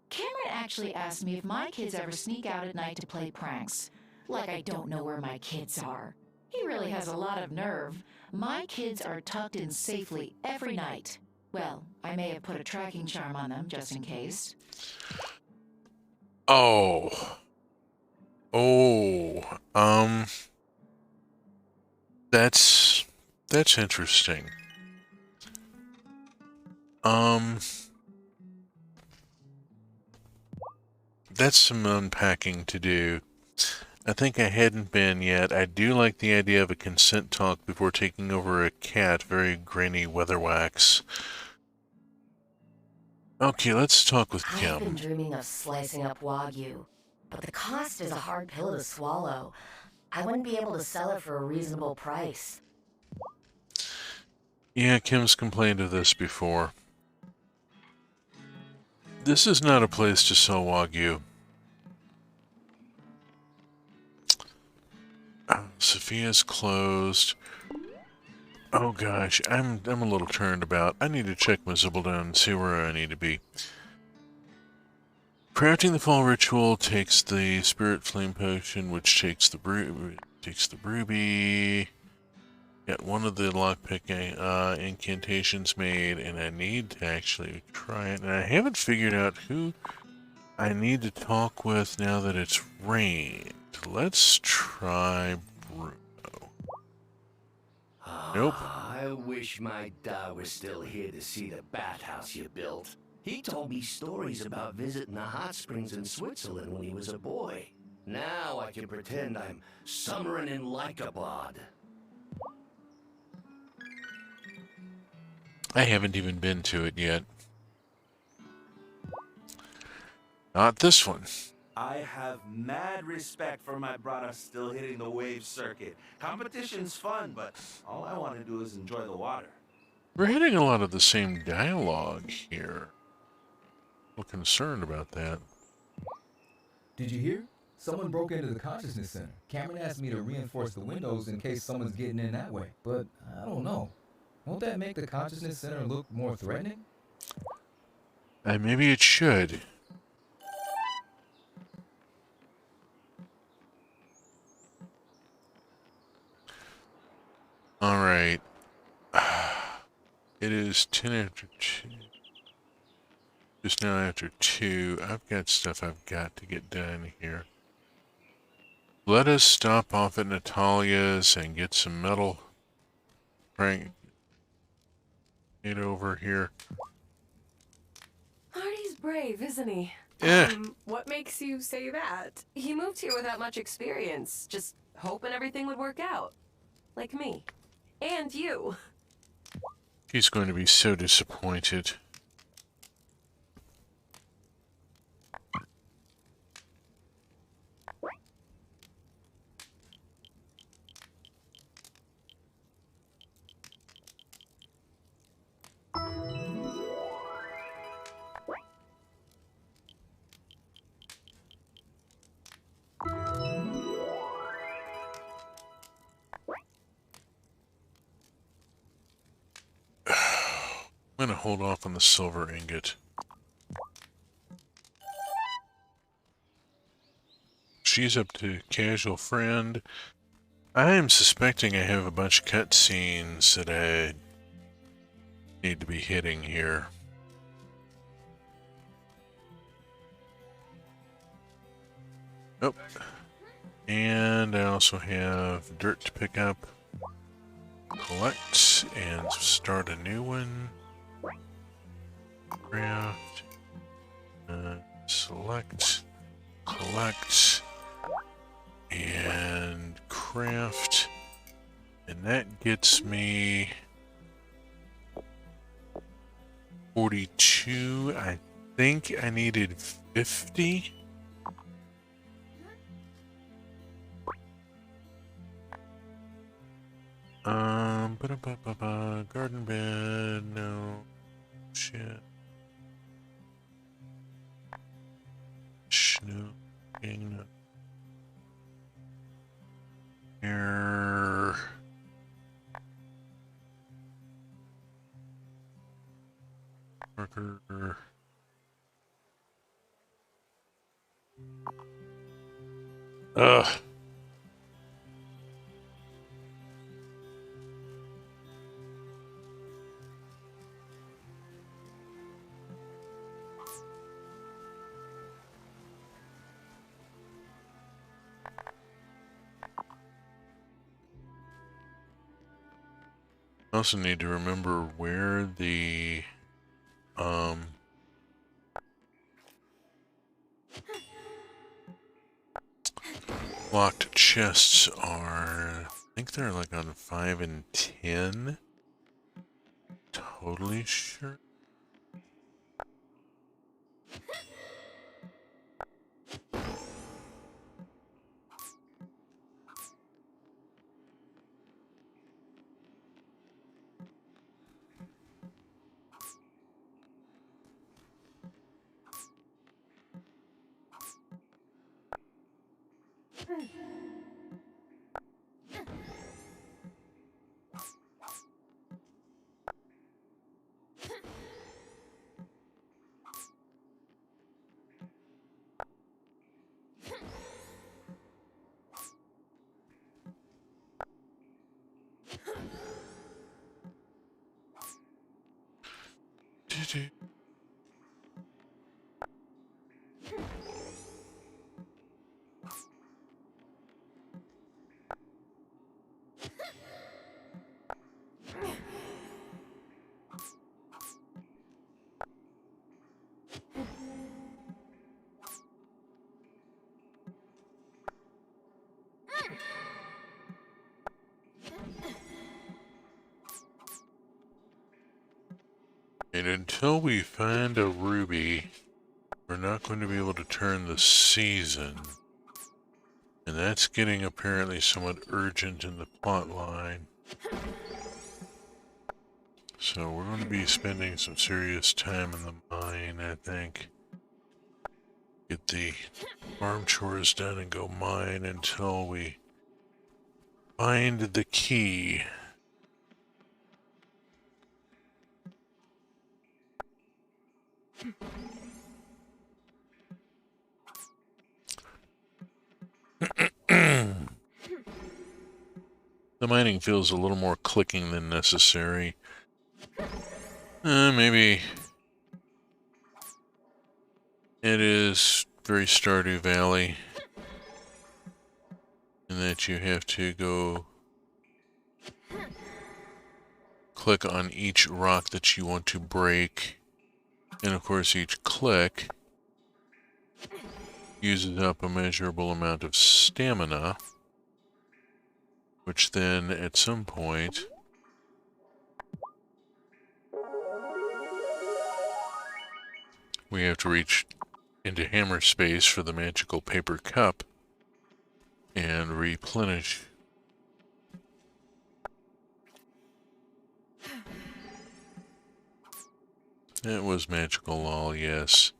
Cameron actually asked me if my kids ever sneak out at night to play pranks. Like I don't know where my kids are. He really has a lot of nerve. My kids are tucked in safely every night. Well, I may have put a tracking charm on them just in case. Oh, that's interesting. That's some unpacking to do. I think I hadn't been yet. I do like the idea of a consent talk before taking over a cat. Very grainy weatherwax. Okay, let's talk with Kim. I've been dreaming of slicing up Wagyu, but the cost is a hard pill to swallow. I wouldn't be able to sell it for a reasonable price. Yeah, Kim's complained of this before. This is not a place to sell Wagyu. Sophia's closed. Oh gosh, I'm a little turned about. I need to check my Zibbldown and see where I need to be. Crafting the fall ritual takes the spirit flame potion, which takes the ruby. Got one of the lockpick incantations made, and I need to actually try it. And I haven't figured out who I need to talk with now that it's rained. Let's try Bruno. Nope. I wish my dad was still here to see the bathhouse you built. He told me stories about visiting the hot springs in Switzerland when he was a boy. Now I can pretend I'm summering in Lycabod. I haven't even been to it yet. Not this one. I have mad respect for my brother still hitting the wave circuit. Competition's fun, but all I want to do is enjoy the water. We're hitting a lot of the same dialogue here. I'm concerned about that. Did you hear? Someone broke into the consciousness center. Cameron asked me to reinforce the windows in case someone's getting in that way. But I don't know. Won't that make the consciousness center look more threatening? Maybe it should. Alright. It is 10 after 2. Just now after 2. I've got stuff I've got to get done here. Let us stop off at Natalia's and get some metal. Crank it over here. Marty's brave, isn't he? Yeah. What makes you say that? He moved here without much experience, just hoping everything would work out. Like me. And you. He's going to be so disappointed. I'm going to hold off on the silver ingot. She's up to casual friend. I am suspecting I have a bunch of cutscenes that I need to be hitting here. Nope. And I also have dirt to pick up, collect, and start a new one. Craft, select, collect, and craft, and that gets me 42. I think I needed 50. Garden bed, no shit. Snooping, no. Here. Marker. Ugh. I also need to remember where the locked chests are. I think they're like on 5 and 10. Totally sure. And until we find a ruby, we're not going to be able to turn the season. And that's getting apparently somewhat urgent in the plot line. So we're going to be spending some serious time in the mine, I think. Get the farm chores done and go mine until we find the key. The mining feels a little more clicking than necessary. Maybe it is very Stardew Valley in that you have to go click on each rock that you want to break, and of course each click uses up a measurable amount of stamina, which then at some point we have to reach into hammer space for the magical paper cup and replenish. It was magical lol, yes.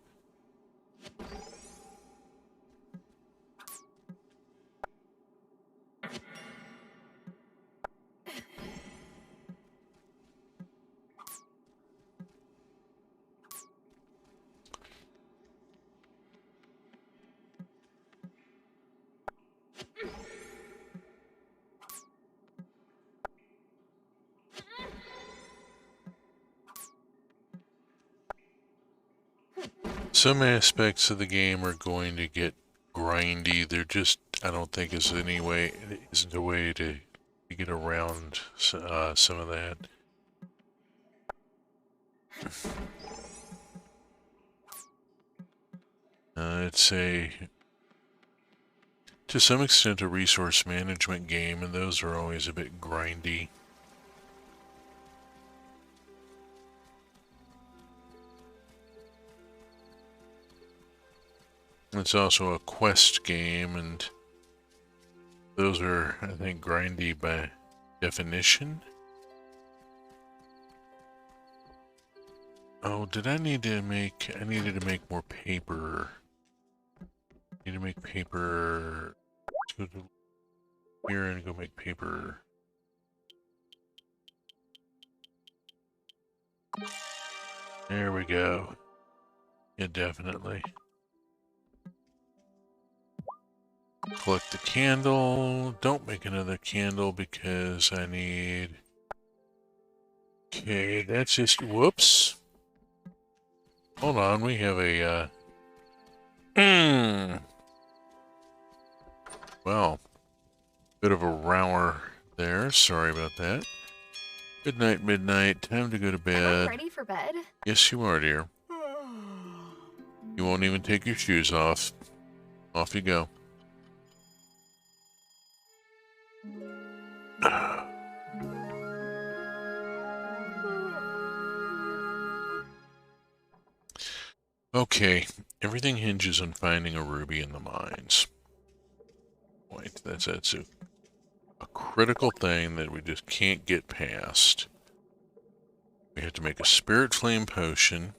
Some aspects of the game are going to get grindy. They're just, I don't think isn't a way to get around some of that. It's to some extent a resource management game, and those are always a bit grindy. It's also a quest game, and those are, I think, grindy by definition. Oh, I needed to make more paper. Need to make paper. Let's go to here and go make paper. There we go. Yeah, definitely. Collect the candle. Don't make another candle because I need... Okay, that's just... Whoops. Hold on, we have a... Well, bit of a rower there. Sorry about that. Good night, midnight. Time to go to bed. I'm ready for bed. Yes, you are, dear. You won't even take your shoes off. Off you go. Okay, everything hinges on finding a ruby in the mines. Wait, that's a critical thing that we just can't get past. We have to make a spirit flame potion.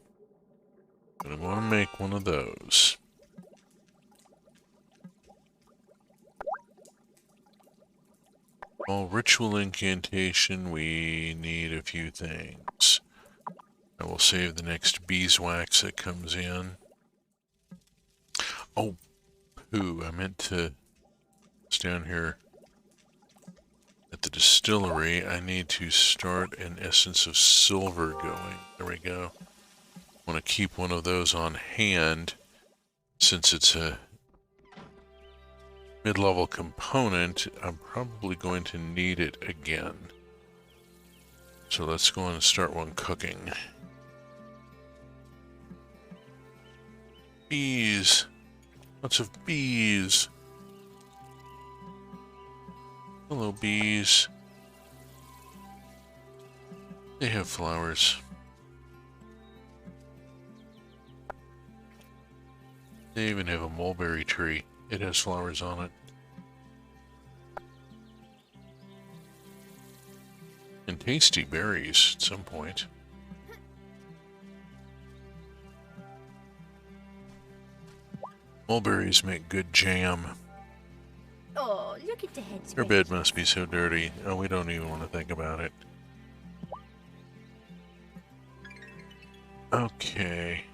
I'm going to make one of those. All ritual incantation, we need a few things. I will save the next beeswax that comes in. Oh, poo, I meant to... It's down here at the distillery. I need to start an essence of silver going. There we go. I want to keep one of those on hand since it's a mid-level component. I'm probably going to need it again. So let's go and start one cooking. Bees. Lots of bees. Hello, bees. They have flowers. They even have a mulberry tree. It has flowers on it. And tasty berries at some point. Mulberries make good jam. Oh, look at the heads. Her bed must be so dirty. Oh, we don't even want to think about it. Okay.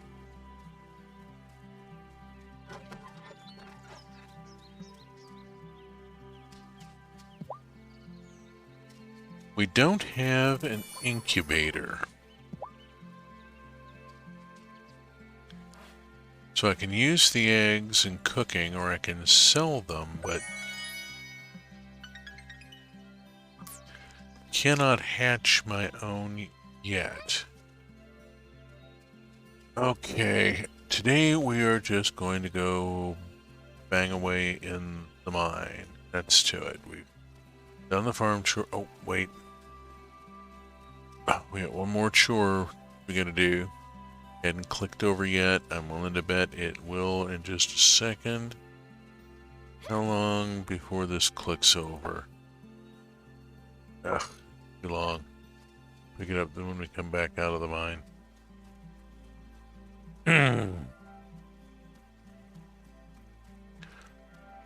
We don't have an incubator. So I can use the eggs in cooking, or I can sell them, but cannot hatch my own yet. Okay, today we are just going to go bang away in the mine. That's to it. We've done the farm chore. Oh, wait. We got one more chore we gotta do. Hadn't clicked over yet. I'm willing to bet it will in just a second. How long before this clicks over? Ugh, too long. Pick it up then when we come back out of the mine.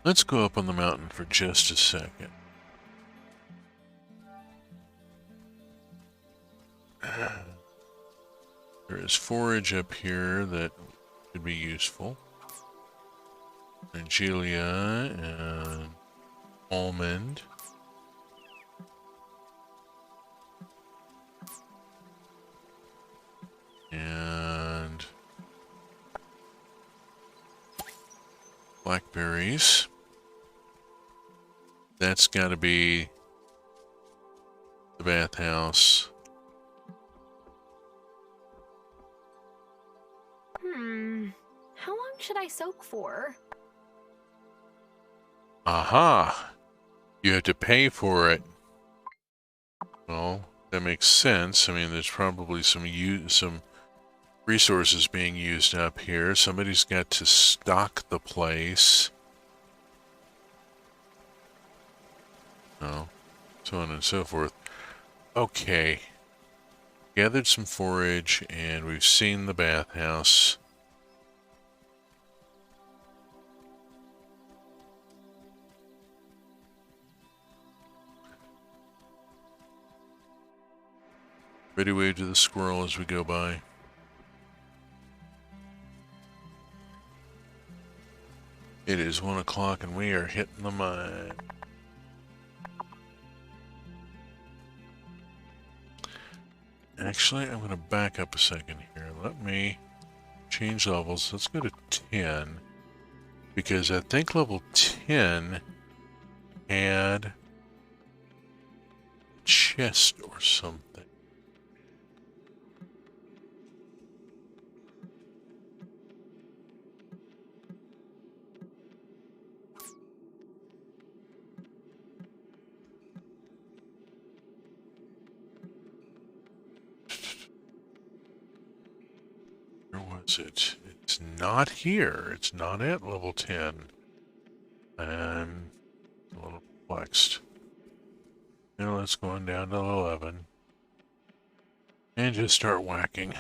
Let's go up on the mountain for just a second. There is forage up here that could be useful. Angelia and almond. And blackberries. That's got to be the bathhouse. How long should I soak for? Aha! You have to pay for it. Well, that makes sense. I mean, there's probably some resources being used up here. Somebody's got to stock the place. Oh, so on and so forth. Okay. Gathered some forage, and we've seen the bathhouse. Ready wave to the squirrel as we go by. It is 1 o'clock and we are hitting the mine. Actually, I'm going to back up a second here. Let me change levels. Let's go to 10. Because I think level 10 had chest or something. Where was it? It's not here. It's not at level 10. I'm a little perplexed. Now let's go on down to 11. And just start whacking.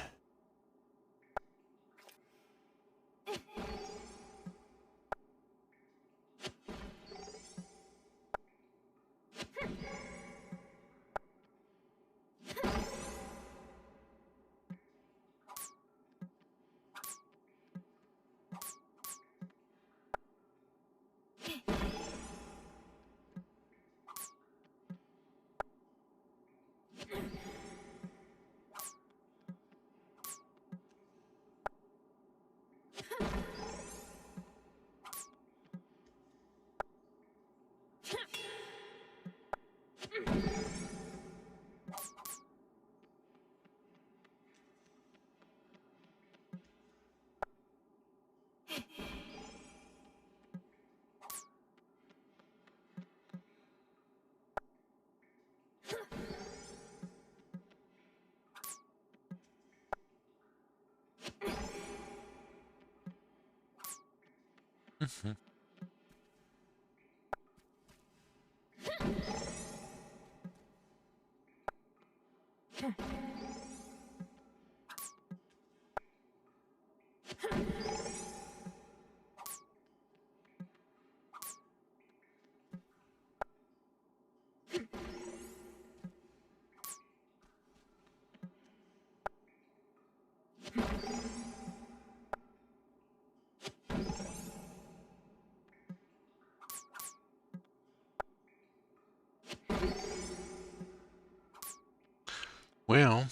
Well,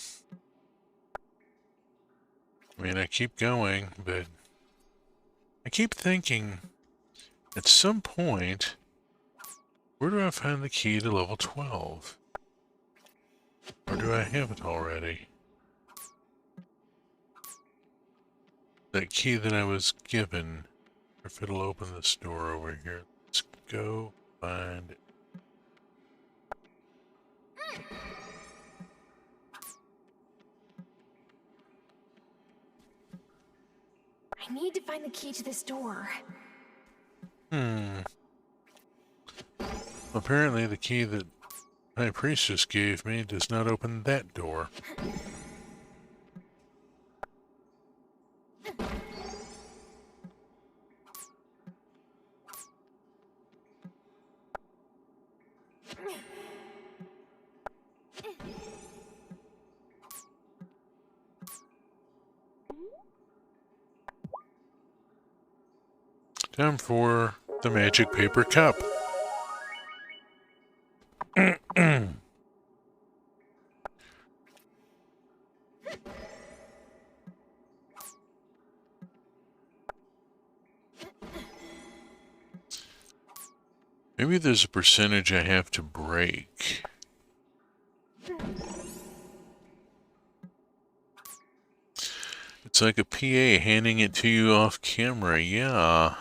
I mean, I keep going, but I keep thinking, at some point, where do I find the key to level 12? Or do I have it already? That key that I was given, if it'll open this door over here. Let's go find it. I need to find the key to this door. Apparently the key that my priestess gave me does not open that door. Time for the magic paper cup. Maybe there's a percentage I have to break. It's like a PA handing it to you off camera, yeah.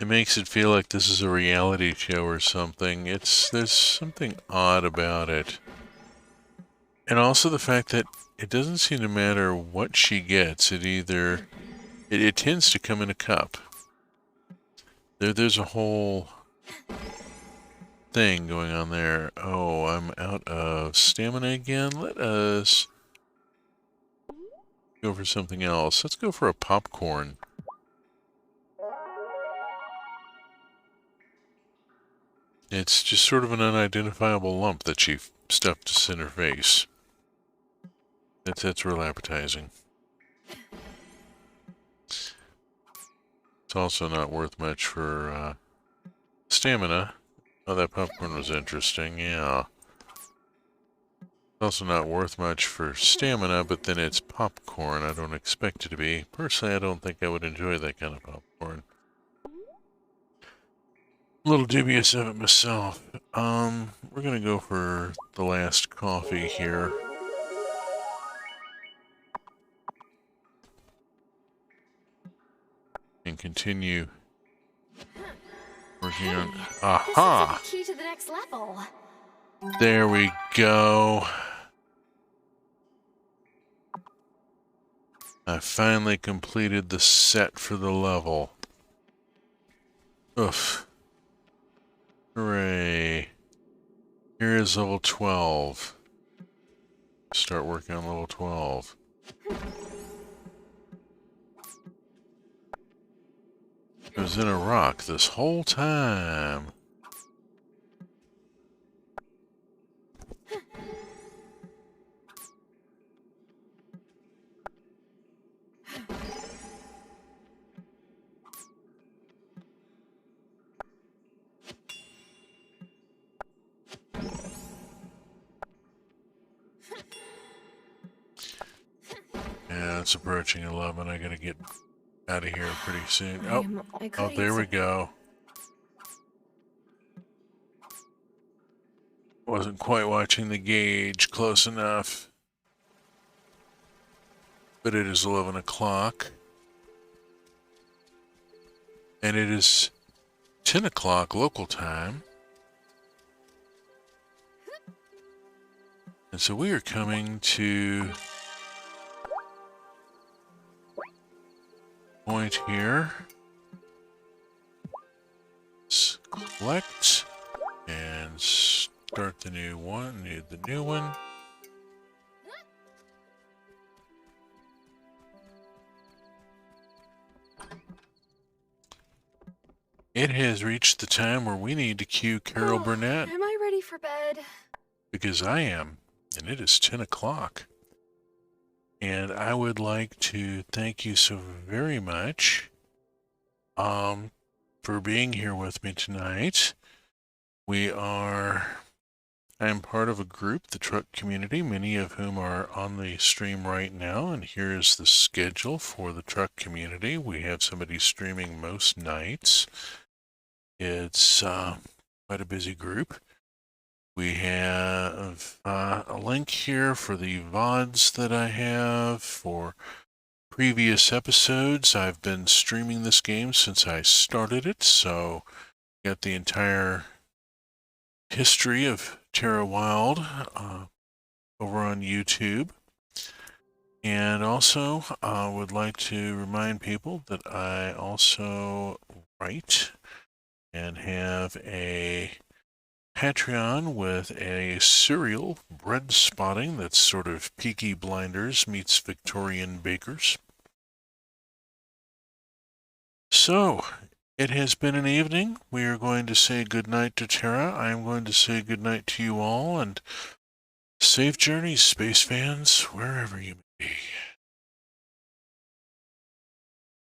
It makes it feel like this is a reality show or something. There's something odd about it. And also the fact that it doesn't seem to matter what she gets. It tends to come in a cup. There's a whole thing going on there. Oh, I'm out of stamina again. Let us go for something else. Let's go for a popcorn. It's just sort of an unidentifiable lump that she stuffed us in her face. That's real appetizing. It's also not worth much for stamina. Oh, that popcorn was interesting, yeah. It's also not worth much for stamina, but then it's popcorn. I don't expect it to be. Personally, I don't think I would enjoy that kind of popcorn. A little dubious of it myself. We're gonna go for the last coffee here. And continue working on... Aha! This is the key to the next level. There we go. I finally completed the set for the level. Oof. Hooray. Here is level 12. Start working on level 12. It was in a rock this whole time. Yeah, it's approaching 11. I gotta get out of here pretty soon. Oh, there we go. Wasn't quite watching the gauge close enough. But it is 11 o'clock. And it is 10 o'clock local time. And so we are coming to point here. Let's collect and start the new one. Need the new one. It has reached the time where we need to cue Carol Burnett. Am I ready for bed? Because I am, and it is 10 o'clock. And I would like to thank you so very much for being here with me tonight. I am part of a group, the Truck Community, many of whom are on the stream right now, and here is the schedule for the Truck Community. We have somebody streaming most nights. It's quite a busy group. We have a link here for the VODs that I have for previous episodes. I've been streaming this game since I started it, so got the entire history of Terra Wylde over on YouTube. And also, I would like to remind people that I also write and have a Patreon with a serial, Bread Spotting, that's sort of Peaky Blinders meets Victorian Bakers. So, it has been an evening. We are going to say goodnight to Terra. I am going to say goodnight to you all, and safe journeys, space fans, wherever you may be.